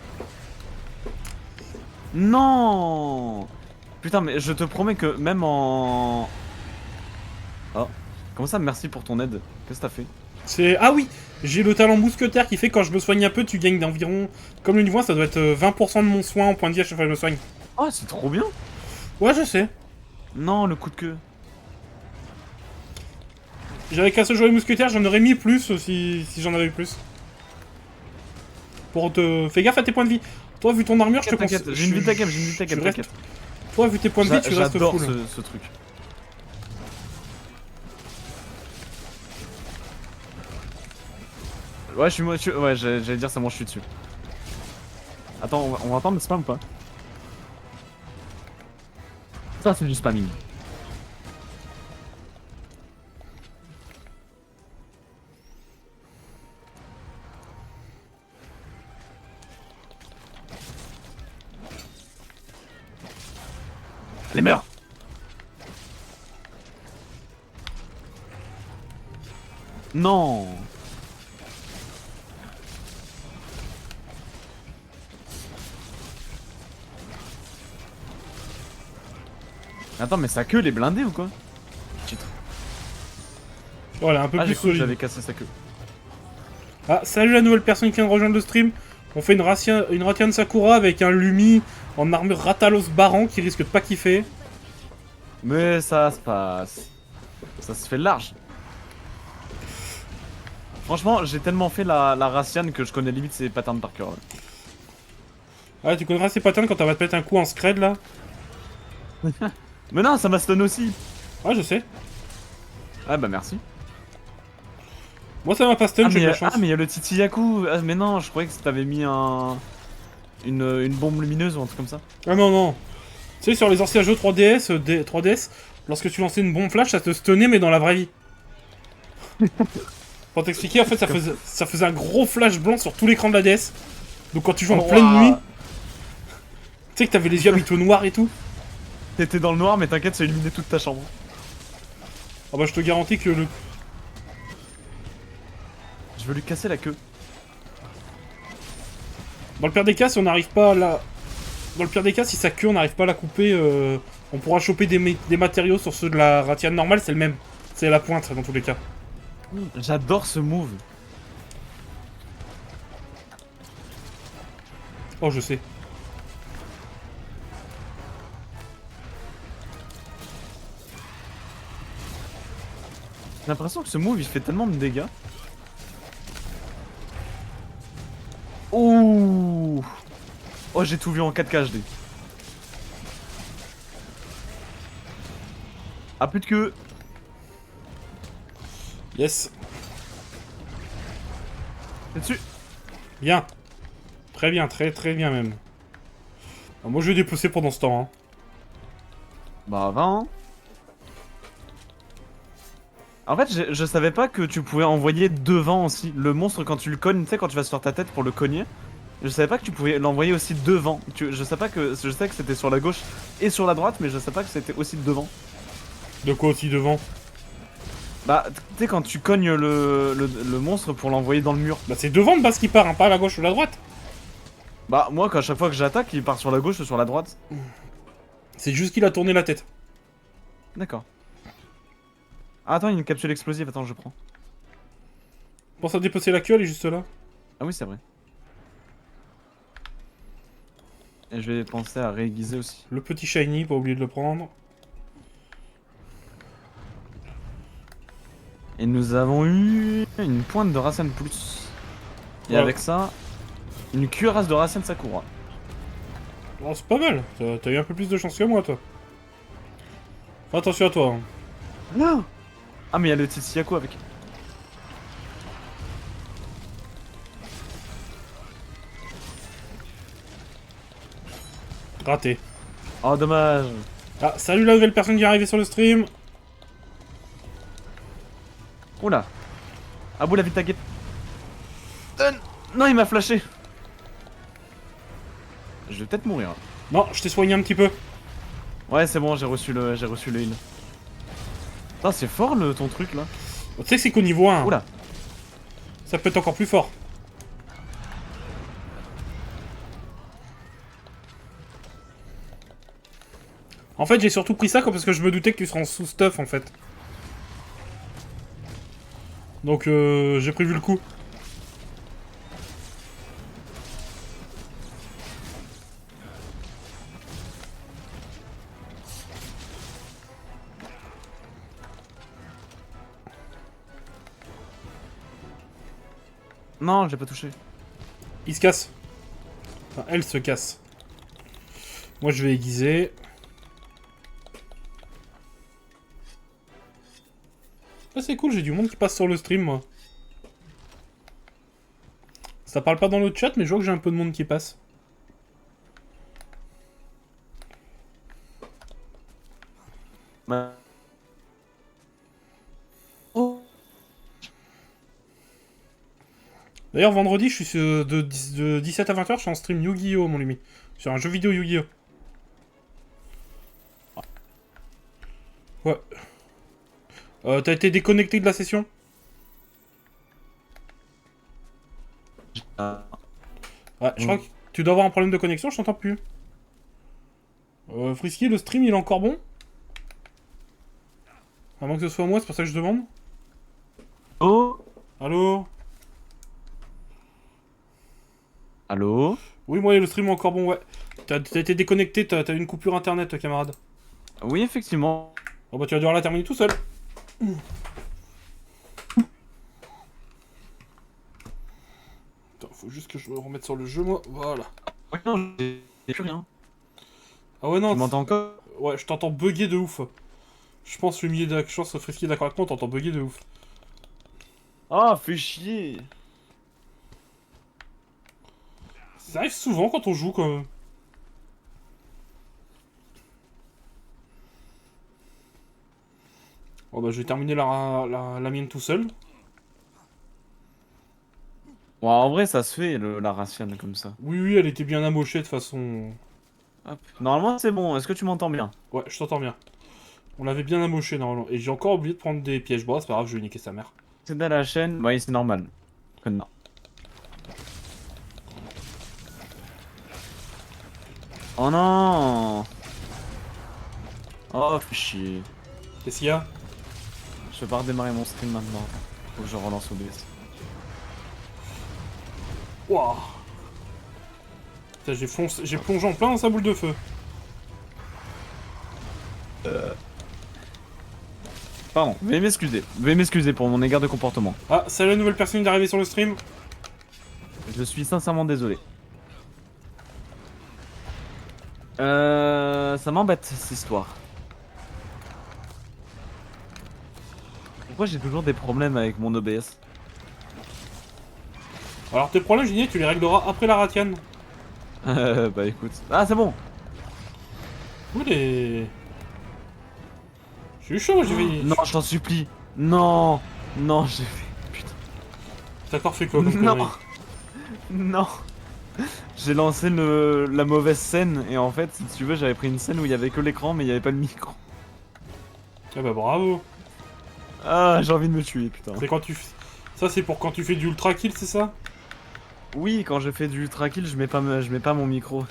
Non. Putain, mais je te promets que même en... Oh. Comment ça, merci pour ton aide? Qu'est-ce que t'as fait? C'est... Ah oui, j'ai le talent mousquetaire qui fait quand je me soigne un peu, tu gagnes d'environ... Comme le niveau 1, ça doit être 20% de mon soin en point de vie à chaque fois que je me soigne. Oh, c'est trop bien. Ouais, je sais. Non, le coup de queue. J'avais qu'à ce jouer mousquetaire, j'en aurais mis plus si j'en avais eu plus. Pour te... Fais gaffe à tes points de vie. Toi, vu ton armure, je te T'inquiète, conseille... j'ai une vie de j'ai une vie de tu restes- t'inquiète. Toi, vu tes points de vie, tu restes J'adore full. ce truc. Ouais, ouais, j'allais dire, c'est moi, je suis dessus. Attends, on va attendre le spam ou pas? Ça, c'est du spamming. Allez, meurs! Non! Attends, mais sa queue, elle est blindée ou quoi? Titre. Oh, elle est un peu Ah, plus j'ai cru que solide. j'avais cassé sa queue. Ah, salut la nouvelle personne qui vient de rejoindre le stream. On fait une Ratian Sakura avec un Lumi en armure Ratalos Baran qui risque de pas kiffer. Mais ça se passe. Ça se fait large. Franchement, j'ai tellement fait la Racian que je connais limite ses patterns par cœur. Ah, tu connaîtras ces patterns quand elle va te mettre un coup en scred là. Mais non, ça m'a stun aussi. Ouais, je sais. Ah bah merci. Moi, ça m'a pas stun, Ah j'ai mais, de la chance. il y a le Titiyaku. Ah mais non, je croyais que t'avais mis une bombe lumineuse ou un truc comme ça. Ah non, non. Tu sais, sur les anciens jeux 3DS, 3DS, lorsque tu lançais une bombe flash, ça te stunnait, mais dans la vraie vie. Pour t'expliquer, en fait, ça faisait un gros flash blanc sur tout l'écran de la DS. Donc quand tu joues en Oh, pleine waouh. nuit, tu sais que t'avais les yeux habitués noirs et tout. T'étais dans le noir mais t'inquiète, ça illuminait toute ta chambre. Ah bah je te garantis que le... Je veux lui casser la queue. Dans le pire des cas, si on n'arrive pas à la... Dans le pire des cas, si sa queue, on n'arrive pas à la couper, on pourra choper des matériaux sur ceux de la Ratian normale, c'est le même. C'est la pointe, dans tous les cas. J'adore ce move. Oh, je sais. J'ai l'impression que ce move il fait tellement de dégâts. Ouh. Oh, j'ai tout vu en 4K HD. Ah, plus de queue. Yes. T'es dessus. Bien. Très bien, très bien même. Alors, moi je vais dépecer pendant ce temps. Hein. Bah, va, hein. En fait, je savais pas que tu pouvais envoyer devant aussi. Le monstre, quand tu le cognes, tu sais, quand tu vas sur ta tête pour le cogner, je savais pas que tu pouvais l'envoyer aussi devant. Je sais que c'était sur la gauche et sur la droite, mais je sais pas que c'était aussi devant. De quoi aussi devant? Bah, tu sais, quand tu cognes le monstre pour l'envoyer dans le mur. Bah c'est devant de base qui part, hein, pas à la gauche ou à la droite. Bah, moi, à chaque fois que j'attaque, il part sur la gauche ou sur la droite. C'est juste qu'il a tourné la tête. D'accord. Ah, attends, il y a une capsule explosive, attends, je prends. Pense à dépecer la queue, elle est juste là. Ah oui, c'est vrai. Et je vais penser à réaiguiser aussi. Le petit shiny, pas oublier de le prendre. Et nous avons eu une pointe de Rasen Plus. Et Ouais. avec ça, une cuirasse de Rasen Sakura. Oh, c'est pas mal. T'as eu un peu plus de chance que moi, toi. Fais attention à toi. Hein. Ah, mais il y a le Titsuyako avec. Raté. Oh, dommage. Ah, salut la nouvelle personne qui est arrivée sur le stream. Oula. Ah, bout la vite taguette. Non, il m'a flashé. Je vais peut-être mourir. Non, je t'ai soigné un petit peu. Ouais, c'est bon, j'ai reçu le heal. Putain, c'est fort ton truc là. Tu sais que c'est qu'au niveau 1. Oula. Ça peut être encore plus fort. En fait, j'ai surtout pris ça parce que je me doutais que tu serais en sous-stuff, en fait. Donc, j'ai prévu le coup. Non, j'ai pas touché. Il se casse. Enfin, elle se casse. Moi, je vais aiguiser. Ah, c'est cool, j'ai du monde qui passe sur le stream, moi. Ça parle pas dans le chat, mais je vois que j'ai un peu de monde qui passe. Bah. Oh. D'ailleurs, vendredi, je suis de 17 à 20h, je suis en stream Yu-Gi-Oh, mon ami. Sur un jeu vidéo Yu-Gi-Oh. Ouais. T'as été déconnecté de la session? Ouais, je crois que tu dois avoir un problème de connexion, je t'entends plus. Frisky, le stream, il est encore bon? À moins que ce soit moi, c'est pour ça que je demande. Oh. Allô? Allô? Oui, moi, le stream est encore bon, ouais. T'as été déconnecté, t'as eu une coupure internet, camarade. Oui, effectivement. Bon bah tu vas devoir la terminer tout seul. Attends, faut juste que je me remette sur le jeu, moi. Voilà. Oui, non, j'ai plus rien. Ah ouais, non. Tu m'entends encore? Ouais, je t'entends bugger de ouf. Je pense le milieu de la chance, Frisky est d'accord avec moi, t'entends bugger de ouf. Ah, fais chier. Ça arrive souvent quand on joue, quand même. Bon bah je vais terminer la mienne tout seul. Bon, en vrai, ça se fait, la raciane comme ça. Oui, oui, elle était bien amochée de façon... Hop. Normalement, c'est bon. Est-ce que tu m'entends bien? Ouais, je t'entends bien. On l'avait bien amoché normalement. Et j'ai encore oublié de prendre des pièges. Bon, c'est pas grave, je vais niquer sa mère. C'est dans la chaîne? Oui, c'est normal. Connard. Oh non! Oh, fais chier. Qu'est-ce qu'il y a? Je vais pas redémarrer mon stream maintenant. Faut que je relance OBS. Wouah. Putain, j'ai plongé en plein dans sa boule de feu. Pardon, veuillez m'excuser. Veuillez m'excuser pour mon égard de comportement. Ah, salut la nouvelle personne d'arriver sur le stream. Je suis sincèrement désolé. Ça m'embête cette histoire. Pourquoi j'ai toujours des problèmes avec mon OBS? Alors tes problèmes, Génie, tu les régleras après la ratiane. Bah écoute. Ah, c'est bon! Où les... J'ai eu chaud, j'ai fait... Non, je t'en supplie! Non! Non, j'ai fait. Putain. T'as encore fait quoi comme Non! connerie? Non! J'ai lancé la mauvaise scène et en fait, si tu veux, j'avais pris une scène où il y avait que l'écran mais il y avait pas le micro. Ah bah bravo. Ah, j'ai envie de me tuer, putain. C'est quand tu... Ça c'est pour quand tu fais du ultra kill, c'est ça? Oui, quand je fais du ultra kill, je mets pas mon micro.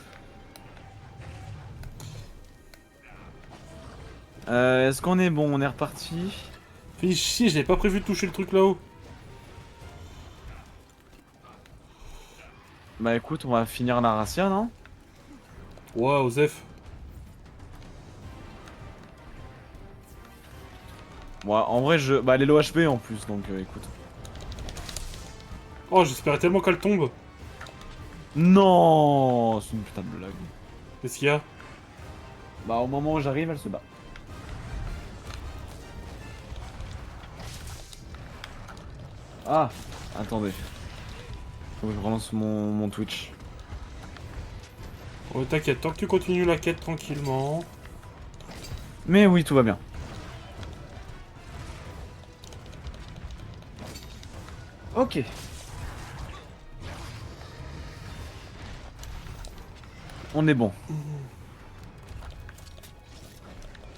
Est-ce qu'on est bon? On est reparti. Fais chier, j'avais pas prévu de toucher le truc là-haut. Bah écoute, on va finir la racia, non? Waouh, Zef. Ouais, en vrai, bah elle est low HP en plus, donc écoute. Oh, j'espérais tellement qu'elle tombe. Non, c'est une putain de blague. Qu'est-ce qu'il y a? Bah au moment où j'arrive, elle se bat. Ah, attendez. Faut que je relance mon Twitch. Oh, t'inquiète, tant que tu continues la quête tranquillement. Mais oui, tout va bien. Ok. On est bon.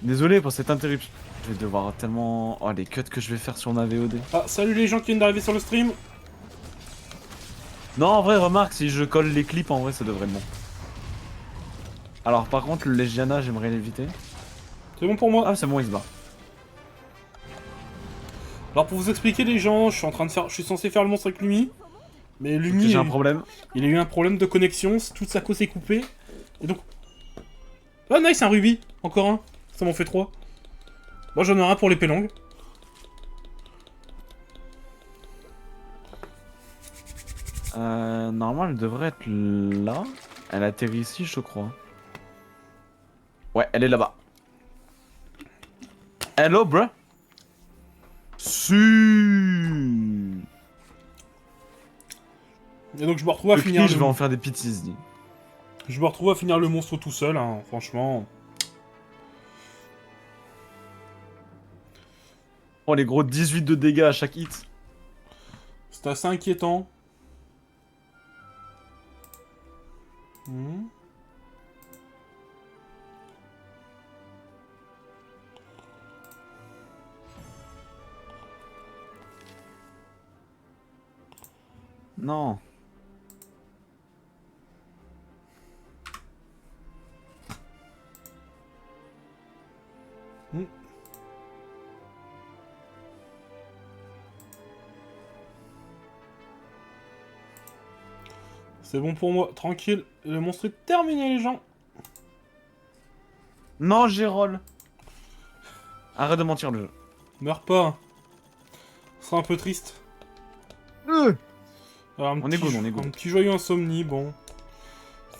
Désolé pour cette interruption. Je vais devoir tellement... Oh, les cuts que je vais faire sur ma VOD. Ah, salut les gens qui viennent d'arriver sur le stream. Non, en vrai, remarque, si je colle les clips, en vrai, ça devrait être bon. Alors, par contre, le Legiana, j'aimerais l'éviter. C'est bon pour moi. Ah, c'est bon, il se bat. Alors pour vous expliquer les gens, je suis censé faire le monstre avec Lumi. Mais Lumi, J'ai un problème. il a eu un problème de connexion, toute sa cause est coupée. Et donc... Ah nice, un rubis. Encore un. Ça m'en fait 3. Moi j'en ai un pour l'épée longue. Normalement, elle devrait être là. Elle atterrit ici, je crois. Ouais, elle est là-bas. Hello, bruh. Si. Et donc je me retrouve à finir. Je vais en faire des pitiés, dit. Je me retrouve à finir le monstre tout seul, hein, franchement. Oh, les gros 18 de dégâts à chaque hit. C'est assez inquiétant. Hmm. Non. Hmm. C'est bon pour moi, tranquille. Le monstre est terminé les gens. Non, Gérol. Arrête de mentir le jeu. Meurs pas. Ce sera un peu triste. Alors, On est good, on est good. Un petit joyeux insomnie, bon.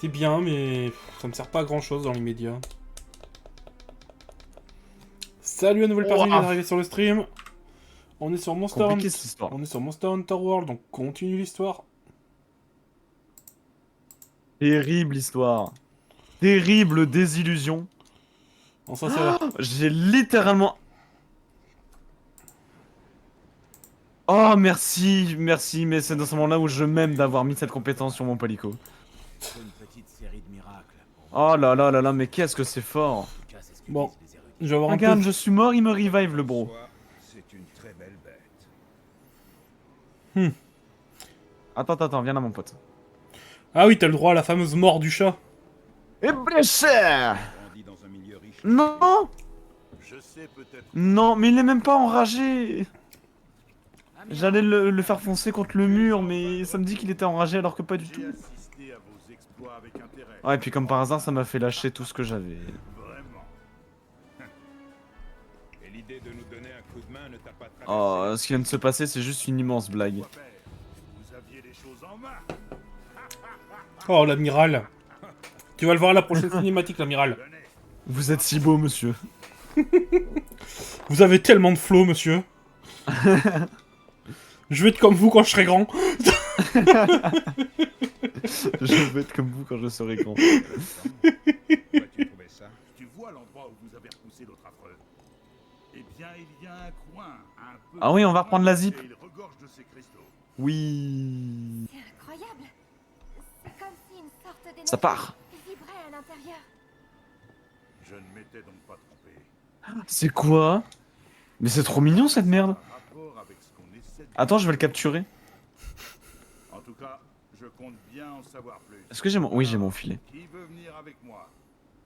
C'est bien, mais ça me sert pas à grand chose dans l'immédiat. Salut à nouvelle personne qui vient d'arriver sur le stream. On est sur Monster Compliqué cette histoire. On est sur Monster Hunter World, donc continue l'histoire. Terrible histoire. Terrible désillusion. Non, ça c'est là. J'ai littéralement... Oh, merci, merci, mais c'est dans ce moment-là où je m'aime d'avoir mis cette compétence sur mon palico. Une petite série de miracles. Oh là là là là, mais qu'est-ce que c'est fort. En tout cas, c'est ce que Bon, disent les érudits. je vais avoir un Regarde, peu... je suis mort, il me revive le bro. C'est une très belle bête. Attends, attends, viens là mon pote. Ah oui, t'as le droit à la fameuse mort du chat. Et blessé. Grandi dans un milieu riche. Non. Je sais peut-être. Non, mais il est même pas enragé. J'allais le faire foncer contre le mur, mais ça me dit qu'il était enragé alors que pas du tout. J'ai assisté à vos exploits avec intérêt. Ouais, et puis comme par hasard, ça m'a fait lâcher tout ce que j'avais. Vraiment. Et l'idée de nous donner un coup pas traversé Oh, ce qui vient de se passer, c'est juste une immense blague. quoi faire. Vous aviez les choses en main. Oh, l'amiral. Tu vas le voir à la prochaine cinématique, l'amiral. Venez. Vous êtes si beau, monsieur. Vous avez tellement de flow, monsieur. Je vais être comme vous quand je serai grand. Je vais être comme vous quand je serai grand. As-tu trouvé ça? Tu vois l'endroit où vous avez repoussé l'autre affreux? Eh bien, il y a un coin un peu... Ah oui, on va reprendre la zip. Et il regorge de ces cristaux. Oui. C'est incroyable. C'est comme si une sorte d'énergie Ça part. vibrait à l'intérieur. Je ne m'étais donc pas trompé. C'est quoi? Mais c'est trop mignon cette merde. Un rapport avec ce qu'on essaie de... Attends, je vais le capturer. En tout cas, je compte bien en savoir plus. Est-ce que j'ai mon... Oui, j'ai mon filet. Qui veut venir avec moi?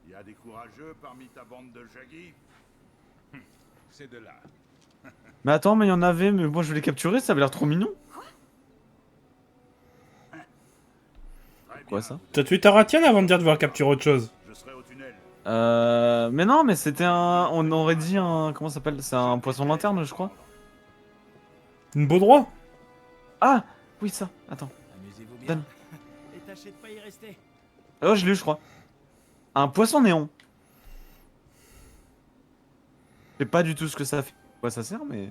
Il y a des courageux parmi ta bande de Shaggy? C'est de là. Mais attends, mais il y en avait, mais moi je vais les capturer, ça avait l'air trop mignon. Très Quoi bien. ça? T'as tué Taratian avant de dire de vouloir capturer autre chose. Je serai au tunnel. Mais non, mais c'était un... On aurait dit un... Comment ça s'appelle? C'est un poisson lanterne, je crois. Une beau droit. Ah! Oui, ça. Attends. Amusez-vous bien. Donne. Et tâchez de pas y rester. Oh, je l'ai eu, je crois. Un poisson néon. Je sais pas du tout ce que ça fait. À quoi ça sert, mais...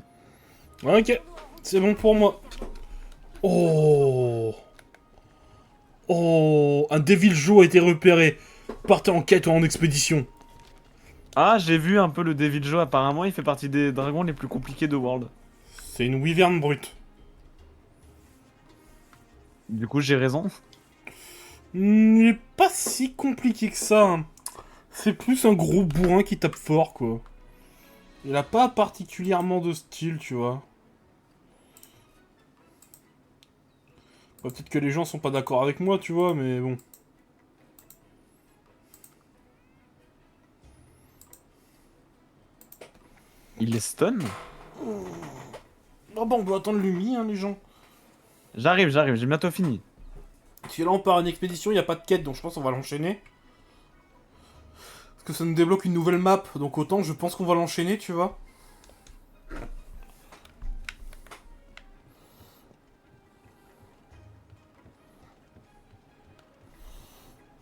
Ok, c'est bon pour moi. Oh. Oh, un Devil Joe a été repéré. Partez en quête ou en expédition. Ah, j'ai vu un peu le Devil Joe, apparemment, il fait partie des dragons les plus compliqués de World. C'est une wyvern brute. Du coup, j'ai raison. Il est pas si compliqué que ça. Hein. C'est plus un gros bourrin qui tape fort, quoi. Il a pas particulièrement de style, tu vois. Bah, peut-être que les gens sont pas d'accord avec moi, tu vois, mais bon. Il est stun? Ah bah on doit attendre Lumi, hein, les gens. J'arrive, j'ai bientôt fini. Parce que là, on part en expédition, il n'y a pas de quête, donc je pense qu'on va l'enchaîner. Parce que ça nous débloque une nouvelle map, donc autant je pense qu'on va l'enchaîner, tu vois.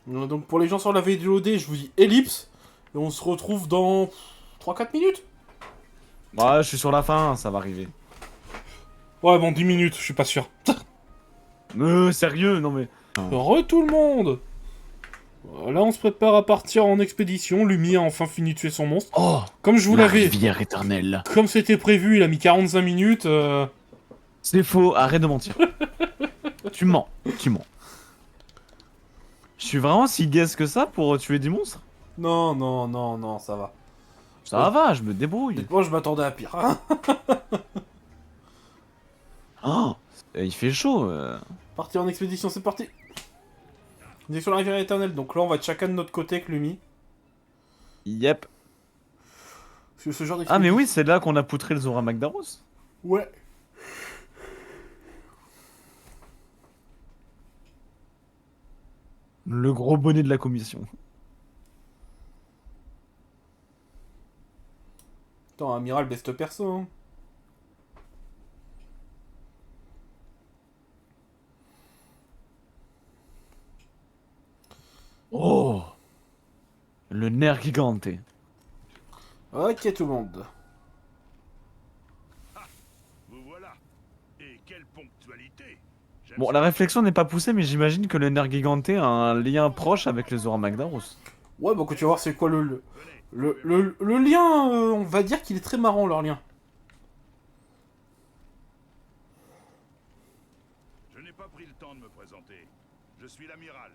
Donc pour les gens sur la VOD, je vous dis ellipse, et on se retrouve dans 3-4 minutes. Ouais, je suis sur la fin, ça va arriver. Ouais, bon, 10 minutes, je suis pas sûr. Sérieux, non mais... Tout le monde. Là, on se prépare à partir en expédition. Lumi a enfin fini de tuer son monstre. Oh, Comme je vous l'avais... rivière éternelle. Comme c'était prévu, il a mis 45 minutes. C'est faux, arrête de mentir. Tu mens, tu mens. Je suis vraiment si gaze que ça pour tuer des monstres? Non, non, non, non, ça va. Ça va, je me débrouille. Moi, je m'attendais à pire. Oh, il fait chaud. Partir en expédition, c'est parti. On est sur la rivière éternelle, donc là, on va être chacun de notre côté avec Lumi. Yep. Parce que ce genre Ah mais d'expédition... oui, c'est là qu'on a poutré le Zora Magdaros. Ouais. Le gros bonnet de la commission. Attends, Amiral, best perso, hein. Oh, le nerf gigante. Ok, tout le monde. Vous voilà. Et quelle ponctualité. J'aime Bon, ça. la réflexion n'est pas poussée, mais j'imagine que le nerf gigante a un lien proche avec le Zora Magdaros. Ouais, bah, quand tu vas voir, c'est quoi le lien, on va dire qu'il est très marrant, leur lien. Je n'ai pas pris le temps de me présenter. Je suis l'amiral,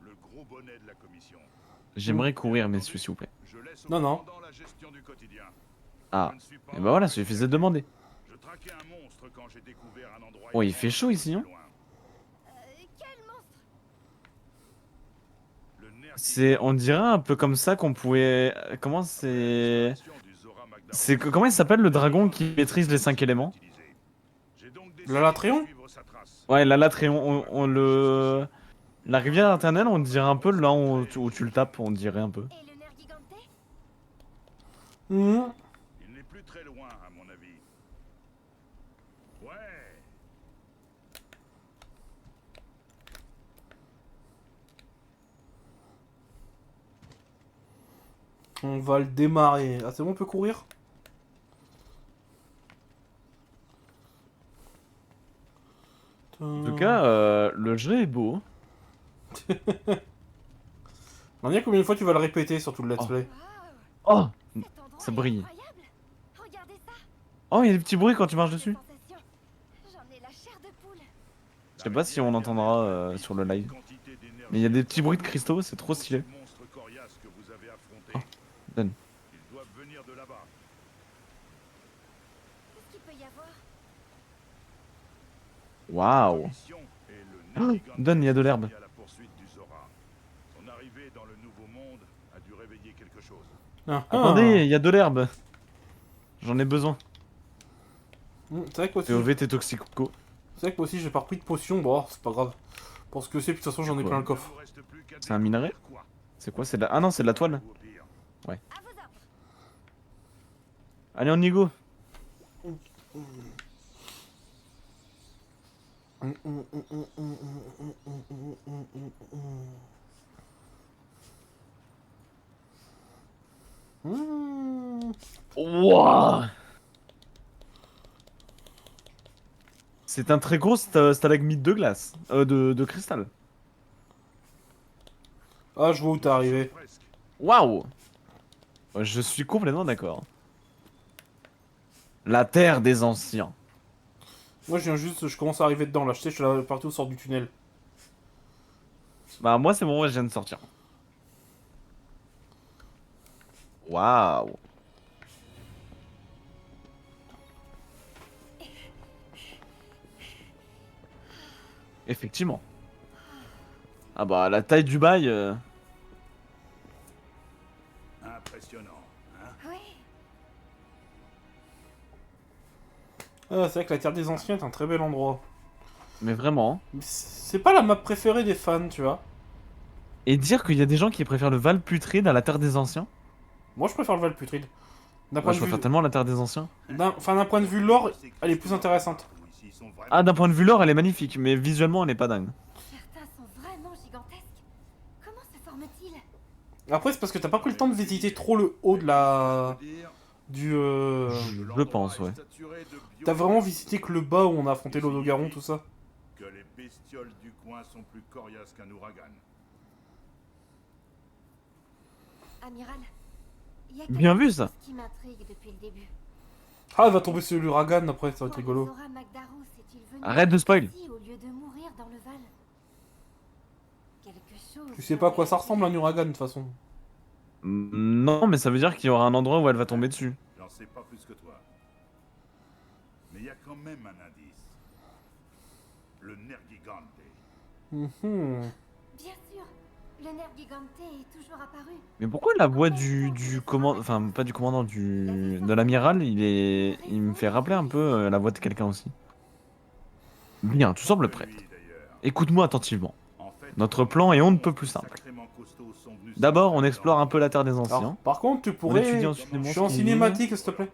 le gros bonnet de la commission. J'aimerais courir, messieurs, s'il vous plaît. Je laisse au Non, non. commandant la gestion du quotidien. Ah, Je ne suis pas et bah voilà, ça suffisait de demander. Je traquais un monstre quand j'ai découvert un endroit... Oh, il étrange fait chaud ici, hein. loin. Quel monstre? Le nerf C'est, on dirait un peu comme ça qu'on pouvait... Comment c'est... du Zora Magdaros C'est comment il s'appelle le dragon qui maîtrise les 5 éléments? utilisé. J'ai donc Le Latréon décidé de suivre sa trace. Ouais, la Latréon, on le... La rivière éternelle, on dirait un peu là où tu le tapes, on dirait un peu. Et le nerf giganté? Mhm. Il n'est plus très loin, à mon avis. Ouais. On va le démarrer. Ah, c'est bon, on peut courir? En tout cas, le jeu est beau. On dirait combien de fois tu vas le répéter sur tout le let's Oh. play? Oh, Cet endroit ça est brille. incroyable. Regardez ça. Oh, il y a des petits bruits quand tu marches dessus. Sensation. J'en ai la chair de poule. Je sais pas si on entendra sur le live. Mais il y a des petits bruits de cristaux, c'est trop stylé. Monstres coriaces que vous avez affrontés. Oh, donne. Ils doivent venir de là-bas. Qu'est-ce qu'il peut y avoir? Waouh. Mission est le Oh, Nergigante donne, il y a de l'herbe. à la poursuite du Zora. Son arrivée dans le nouveau monde a dû réveiller quelque chose. Ah, Attendez, il y a de l'herbe. J'en ai besoin. C'est vrai que moi aussi, POV, t'es toxico. c'est vrai que moi aussi j'ai pas repris de potion. Bon, c'est pas grave. Pour ce que c'est, puis de toute façon j'en ai Quoi? plein le coffre. Il ne vous reste plus qu'à C'est un minerai? découvrir quoi. C'est quoi? C'est de la... Ah non, c'est de la toile. Ou au pire, À vos ordres. Allez, on y go. Wouah. C'est un très gros stalagmite de glace. De cristal. Ah, je vois où t'es arrivé. presque. Waouh. Je suis complètement d'accord. La terre des anciens. Moi je viens juste, je commence à arriver dedans là. Je sais, je suis là partout au sort du tunnel. Bah moi c'est bon, je viens de sortir. Waouh. Effectivement. Ah bah la taille du bail. Impressionnant. Hein. Oui. Ah, c'est vrai que la Terre des Anciens est un très bel endroit. Mais vraiment. Mais c'est pas la map préférée des fans, tu vois. Et dire qu'il y a des gens qui préfèrent le Val putride à la terre des anciens. Moi je préfère le Val Putride. D'un Moi point je de vue... préfère tellement la terre des anciens. Enfin, d'un point de vue lore, elle est plus intéressante. Ici, ils sont vraiment- Ah d'un point de vue lore elle est magnifique, mais visuellement elle est pas dingue. Certains sont vraiment gigantesques. Comment se forment-ils? Après, c'est parce que t'as pas pris le temps de visiter trop le haut de la... du... Je pense, ouais. T'as vraiment visité que le bas où on a affronté l'Odogaron, tout ça. Que les bestioles du coin sont plus coriaces qu'un ouragan. Amiral, il y a Bien quelque vu, ça. chose qui m'intrigue depuis le début. Ah, elle va tomber sur l'Uragan après, ça va être rigolo. Pourquoi le Zora Magdaros est-il venu Arrête de spoil. ici au lieu de mourir dans le Val? Quelque chose. Tu sais pas à quoi ça m'aurait ressemble un Uragan de toute façon. Non mais ça veut dire qu'il y aura un endroit où elle va tomber dessus. J'en sais pas plus que toi. Mais il y a quand même un indice. Le Nergigante. Mhm. Bien sûr, le Nergigante est toujours apparu. Mais pourquoi la voix du commandant, enfin pas du commandant, de l'amiral, il me fait rappeler un peu la voix de quelqu'un aussi. Bien, tout semble prêt. Lui, d'ailleurs. Écoute-moi attentivement. En fait, Notre plan est on ne peut plus simple. sacrément costauds sont venus D'abord, on s'installer explore dans un peu la terre des anciens. Alors, par contre, tu On pourrais... étudie ensuite les Je monstres suis en qui cinématique, s'il te plaît.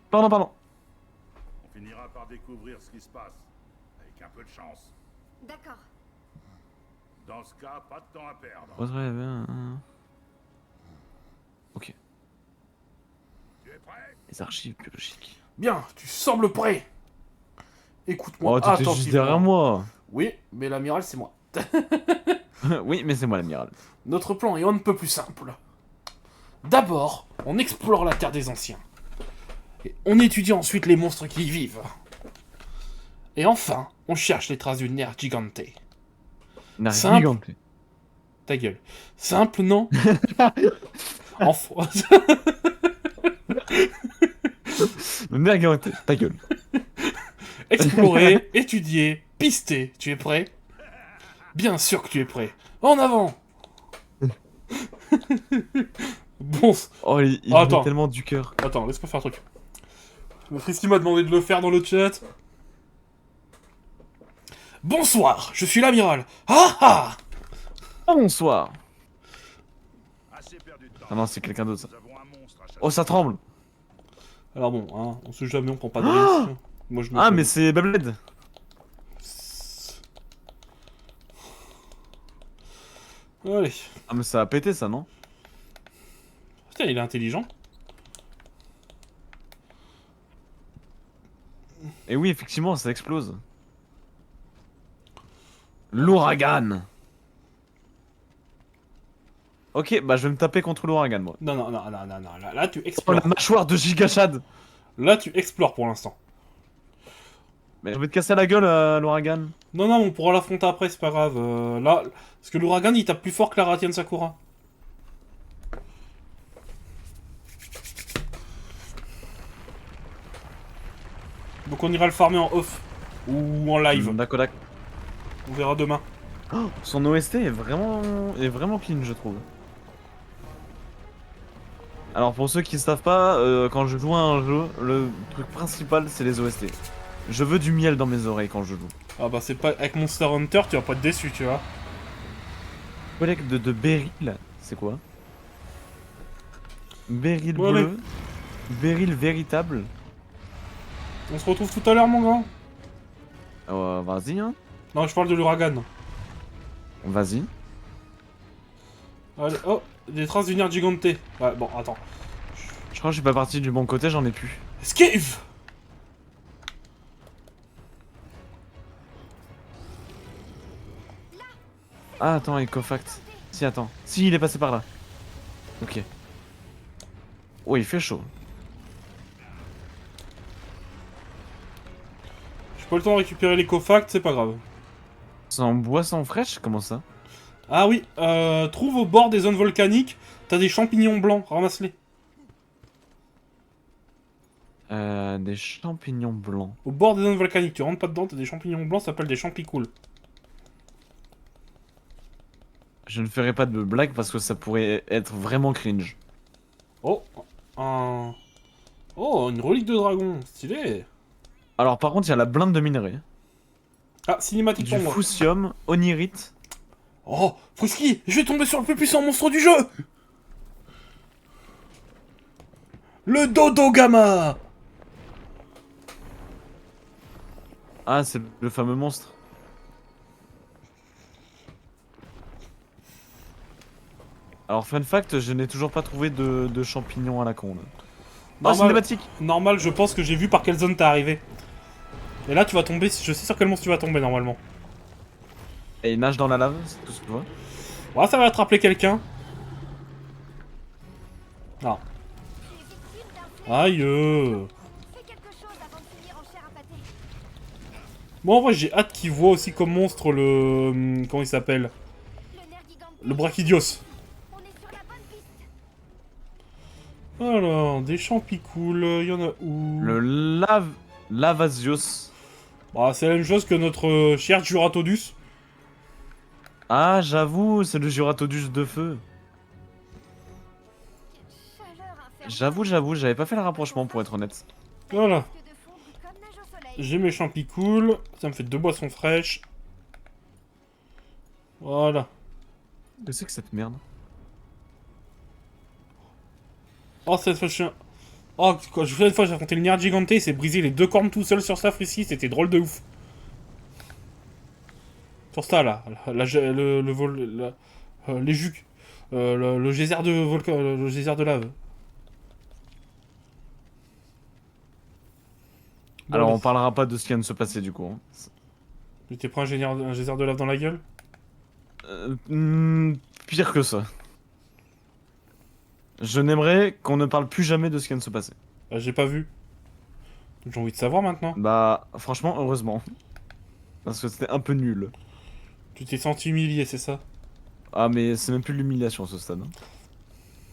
Pardon. On finira par découvrir ce qui se passe. Avec un peu de chance. D'accord. Dans ce cas, pas de temps à perdre. Oserais bien. Ok. Tu es prêt? Les archives biologiques. Bien, tu sembles prêt. Écoute-moi Oh, t'étais juste derrière moi. Oui, mais l'amiral, c'est moi. Oui, mais c'est moi l'amiral. Notre plan est on ne peut plus simple. D'abord, on explore la Terre des Anciens. Et on étudie ensuite les monstres qui y vivent. Et enfin, on cherche les traces du nerf gigante. Simple. Gigante. Ta gueule. Simple, non? Enfin... Le nerf gigante. Ta gueule. Explorer, étudier, pister. Tu es prêt? Bien sûr que tu es prêt. En avant. Bon... Oh, il Oh, met attends. tellement du cœur. Attends, laisse-moi faire un truc. Le Frisky m'a demandé de le faire dans le chat. Bonsoir, je suis l'amiral. Ah ah! Bonsoir. Assez perdu de temps. Ah non, c'est quelqu'un d'autre ça. Nous avons un monstre à chasser. Oh, ça tremble. Alors bon, hein, on sait jamais, on prend pas de risque. Moi, je me Ah, fais- mais c'est Beyblade. Allez. Ah, mais ça a pété ça, non? Putain, il est intelligent. Et oui, effectivement, ça explose. L'ouragan. Ok, bah je vais me taper contre l'ouragan, moi. Non, non, non, non, non, non. Là, tu Oh, explores. la mâchoire de Gigachad. Là, tu explores pour l'instant. Mais je vais te casser la gueule, l'ouragan. Non, non, on pourra l'affronter après, c'est pas grave. Là, parce que l'ouragan, il tape plus fort que la Ratian Sakura. Donc on ira le farmer en off. Ou en live. D'accord, d'accord. On verra demain. Son OST est vraiment clean, je trouve. Alors pour ceux qui savent pas, quand je joue à un jeu, le truc principal c'est les OST. Je veux du miel dans mes oreilles quand je joue. Ah bah c'est pas... Avec Monster Hunter, tu vas pas être déçu, tu vois. Collègue de Beryl, c'est quoi? Beryl Ouais, bleu, Beryl véritable. On se retrouve tout à l'heure, mon grand. Vas-y, hein. Non, je parle de l'ouragan. Vas-y. Allez, oh, des traces du nerf gigante. Ouais, bon, attends. Je crois que je suis pas parti du bon côté, j'en ai plus. Esquive. Ah, attends, Ecofact. Si, attends. Si, il est passé par là. Ok. Oh, il fait chaud. J'ai pas le temps de récupérer les cofacts, c'est pas grave. C'est en boisson fraîche? Comment ça? Ah oui, trouve au bord des zones volcaniques, t'as des champignons blancs, ramasse-les. Des champignons blancs. Au bord des zones volcaniques, tu rentres pas dedans, t'as des champignons blancs, ça s'appelle des champicoules. Je ne ferai pas de blague parce que ça pourrait être vraiment cringe. Oh, un... Oh, une relique de dragon, stylé. Alors par contre, il y a la blinde de minerais. Ah, cinématique Du pour moi. foussium, onirite. Oh, Frisky, je vais tomber sur le plus puissant monstre du jeu. Le Dodogama. Ah, c'est le fameux monstre. Alors fun fact, je n'ai toujours pas trouvé de champignons à la con. Là. Ah, Normal. cinématique. Normal, je pense que j'ai vu par quelle zone t'es arrivé. Et là, tu vas tomber, je sais sur quel monstre tu vas tomber normalement. Et il nage dans la lave, c'est tout ce que je vois. Ouais, ça va attraper quelqu'un. Ah. Aïe. Fais quelque chose avant de finir en chair à pâté. Moi, en vrai, j'ai hâte qu'il voit aussi comme monstre le... Comment il s'appelle? Le nerf gigante. Le Brachydios. On est sur la bonne piste. Alors, des champicoules, il y en a où? Le Lavasios. Bah, c'est la même chose que notre cher Juratodus. Ah, j'avoue, c'est le Juratodus de feu. Chaleur infernale. J'avoue, j'avais pas fait le rapprochement pour être honnête. Voilà. Que de fondre comme neige au soleil. J'ai mes champicoules. Ça me fait 2 boissons fraîches. Voilà. Qu'est-ce que c'est que cette merde? Oh, cette fois, je suis un... Oh, quand je fais une fois, j'ai affronté le Nier Gigante, il s'est brisé les 2 cornes tout seul sur sa frisky, c'était drôle de ouf. Sur ça, là. Le vol... les jus. Le geyser de volcan... Le geyser de lave. Alors Bon, on parlera pas de ce qui vient de se passer du coup. Hein. Tu t'es pris un geyser de lave dans la gueule? Pire que ça. Je n'aimerais qu'on ne parle plus jamais de ce qui vient de se passer. Bah, j'ai pas vu. J'ai envie de savoir maintenant. Bah franchement heureusement. Parce que c'était un peu nul. Tu t'es senti humilié, c'est ça? Ah mais c'est même plus de l'humiliation à ce stade. Hein.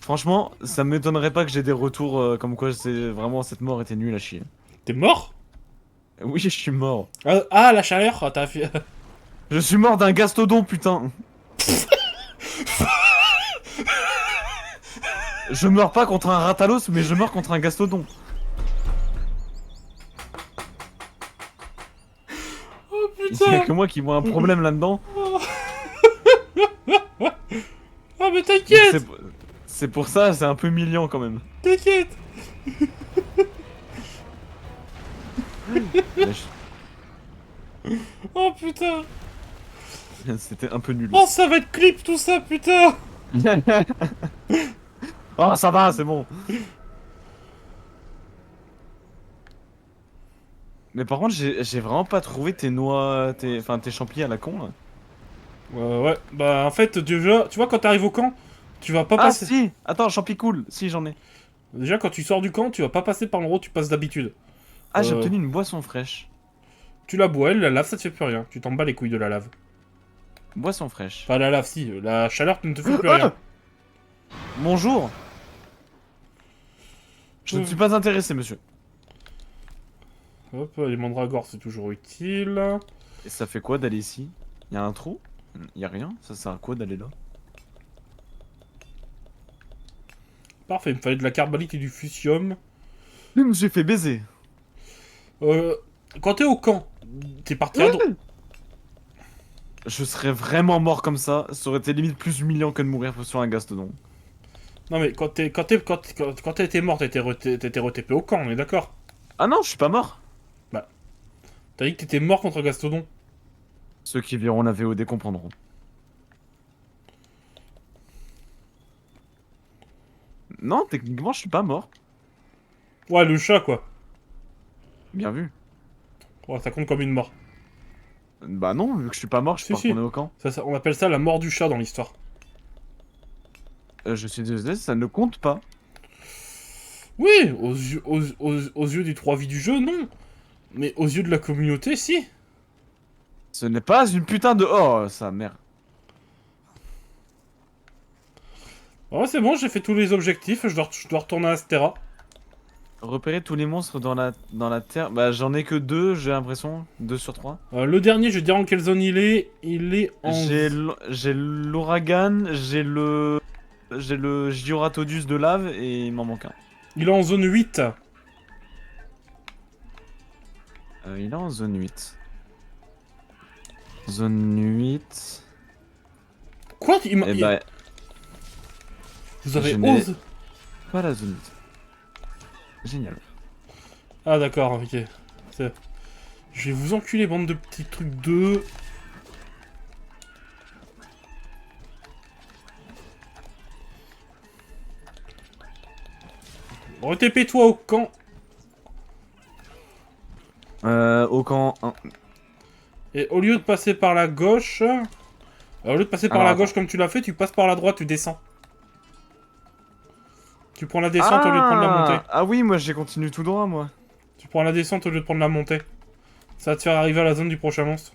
Franchement, ça m'étonnerait pas que j'ai des retours comme quoi c'est vraiment cette mort était nulle à chier. T'es mort? Oui, je suis mort. Ah, la chaleur, ah, t'as fait... Je suis mort d'un gastodon, putain. Je meurs pas contre un ratalos, mais je meurs contre un gastodon. Oh Il y a putain! que moi qui vois un problème là-dedans. Ah mais t'inquiète! C'est pour ça, c'est un peu humiliant quand même. T'inquiète! Oh putain. C'était un peu nul. Oh, ça va être clip tout ça, putain. Oh, ça va, c'est bon. Mais par contre, j'ai vraiment pas trouvé tes noix, tes champis à la con là. Ouais, bah en fait, déjà, tu vois, quand t'arrives au camp, tu vas pas Ah passer. si, attends, champi cool, si j'en ai. Déjà, quand tu sors du camp, tu vas pas passer par l'endroit où tu passes d'habitude. Ah, j'ai obtenu une boisson fraîche. Tu la bois, la lave, ça te fait plus rien. Tu t'en bats les couilles de la lave. Boisson fraîche. Enfin, la lave, si. La chaleur ne te fait plus rien. Bonjour. Je ne suis pas intéressé, monsieur. Hop, les mandragores, c'est toujours utile. Et ça fait quoi d'aller ici? Y a un trou? Y a rien? Ça sert à quoi d'aller là? Parfait, il me fallait de la carbonite et du fusium. Je me suis fait baiser. Quand t'es au camp, t'es parti à droite. Je serais vraiment mort comme ça aurait été limite plus humiliant que de mourir sur un gastodon. Non mais quand t'as été mort, t'étais re-TP au camp, on est d'accord? Ah non, je suis pas mort. T'as dit que t'étais mort contre Gastodon. Ceux qui verront la VOD comprendront. Non, techniquement, je suis pas mort. Ouais, le chat, quoi. Bien vu. Ouais, ça compte comme une mort. Bah non, vu que je suis pas mort, je suis Si, pas si. retourné au camp. On appelle ça la mort du chat dans l'histoire. Je suis désolé, ça ne compte pas. Oui, aux yeux des 3 vies du jeu, non. Mais aux yeux de la communauté, si. Ce n'est pas une putain de... Oh, sa mère. Ouais, c'est bon, j'ai fait tous les objectifs, je dois retourner à Astera. Repérer tous les monstres dans la terre. Bah j'en ai que 2, j'ai l'impression. 2 sur 3. Le dernier, je vais te dire en quelle zone il est. Il est en... J'ai l'ouragan, j'ai le Gioratodus de lave et il m'en manque un. Il est en zone 8. Il est en zone 8. Zone 8. Quoi Eh bah, Vous avez je n'ai- 11. pas la zone 8. Génial. Ah d'accord, ok. Je vais vous enculer, bande de petits trucs de... RTP-toi au camp. Au camp 1. Et au lieu de passer par la gauche... au lieu de passer par Alors, la attends. gauche comme tu l'as fait, tu passes par la droite, tu descends. Tu prends la descente au lieu de prendre la montée. Ah oui, moi j'ai continué tout droit, moi. Tu prends la descente au lieu de prendre la montée. Ça va te faire arriver à la zone du prochain monstre.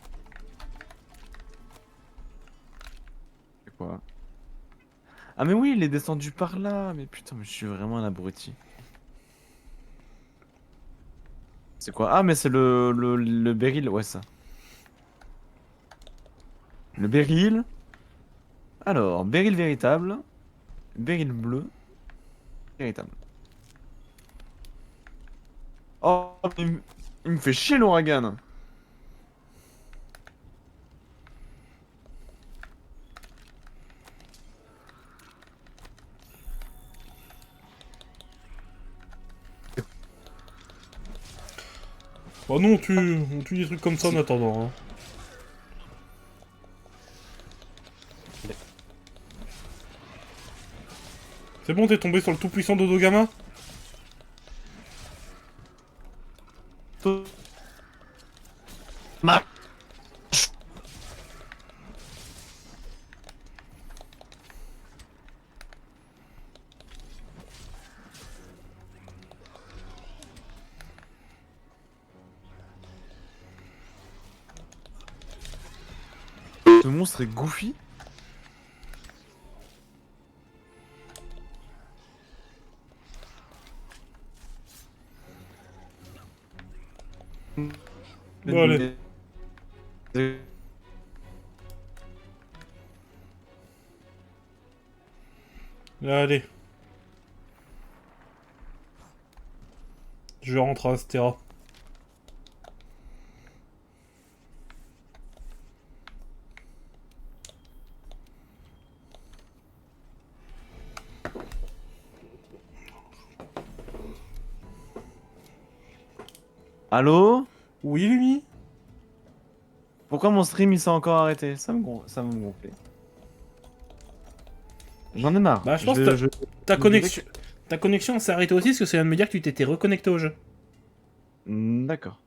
C'est quoi? Ah mais oui, il est descendu par là. Mais putain, mais je suis vraiment un abruti. C'est quoi? Ah mais c'est le Beryl, ouais ça. Le Beryl. Alors, Beryl véritable. Beryl bleu. Véritable. Oh, il me fait chier l'ouragan. Bah non, on tue des trucs comme ça en attendant. Hein. C'est bon, t'es tombé sur le tout-puissant Dodogama? Ma... Ce monstre est goofy. Bon, allez. Allez. Je rentre à Astera. Allô? Oui, Lumi? Pourquoi mon stream il s'est encore arrêté? Ça me gonfler. J'en ai marre. Bah, je pense vais- que je- ta je connexion... Ta connexion s'est arrêtée aussi, parce que ça vient de me dire que tu t'étais reconnecté au jeu. D'accord.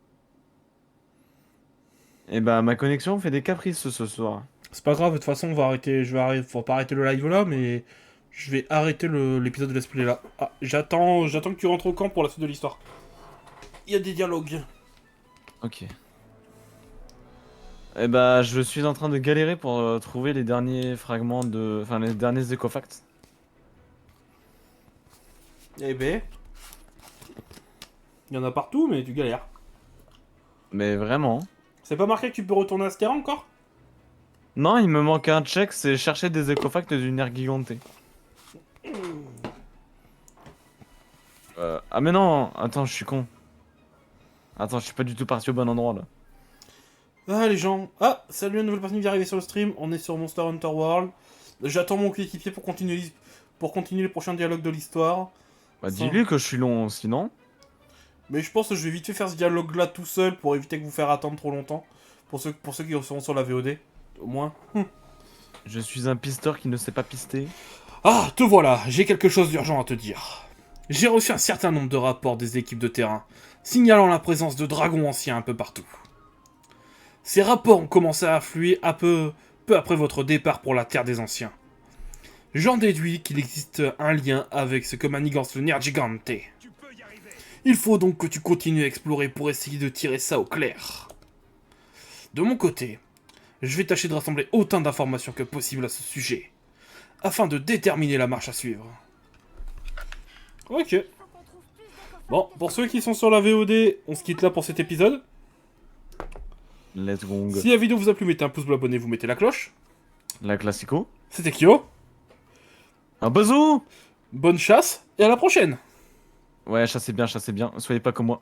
Et bah ma connexion fait des caprices ce soir. C'est pas grave, de toute façon, on va arrêter... Faut pas arrêter le live là, mais... Je vais arrêter l'épisode de Let's Play là. Ah, j'attends que tu rentres au camp pour la suite de l'histoire. Il y a des dialogues. Ok. Et bah je suis en train de galérer pour trouver les derniers fragments de... Enfin les derniers écofacts. Eh ben... Il y en a partout, mais tu galères. Mais vraiment. C'est pas marqué que tu peux retourner à ce terrain encore? Non, il me manque un check, c'est chercher des écofacts d'une Ergigante. Ah mais non, attends, je suis con. Attends, je suis pas du tout parti au bon endroit là. Ah les gens, ah salut, une nouvelle personne qui vient d'arriver sur le stream, on est sur Monster Hunter World. J'attends mon coéquipier pour continuer les prochains dialogues de l'histoire. Bah Ça. dis-lui que je suis long sinon. Mais je pense que je vais vite fait faire ce dialogue là tout seul pour éviter que vous faire attendre trop longtemps. Pour ceux qui seront sur la VOD, au moins. Je suis un pisteur qui ne sait pas pister. Ah, te voilà, j'ai quelque chose d'urgent à te dire. J'ai reçu un certain nombre de rapports des équipes de terrain, signalant la présence de dragons anciens un peu partout. Ces rapports ont commencé à affluer peu après votre départ pour la Terre des Anciens. J'en déduis qu'il existe un lien avec ce que manigance le Nergigante. Il faut donc que tu continues à explorer pour essayer de tirer ça au clair. De mon côté, je vais tâcher de rassembler autant d'informations que possible à ce sujet, afin de déterminer la marche à suivre. Ok. Bon, pour ceux qui sont sur la VOD, on se quitte là pour cet épisode. Let's go. Si la vidéo vous a plu, mettez un pouce bleu, abonnez-vous, mettez la cloche. La classico. C'était Kyo, Un bazou. bonne chasse, et à la prochaine. Ouais, chassez bien, soyez pas comme moi.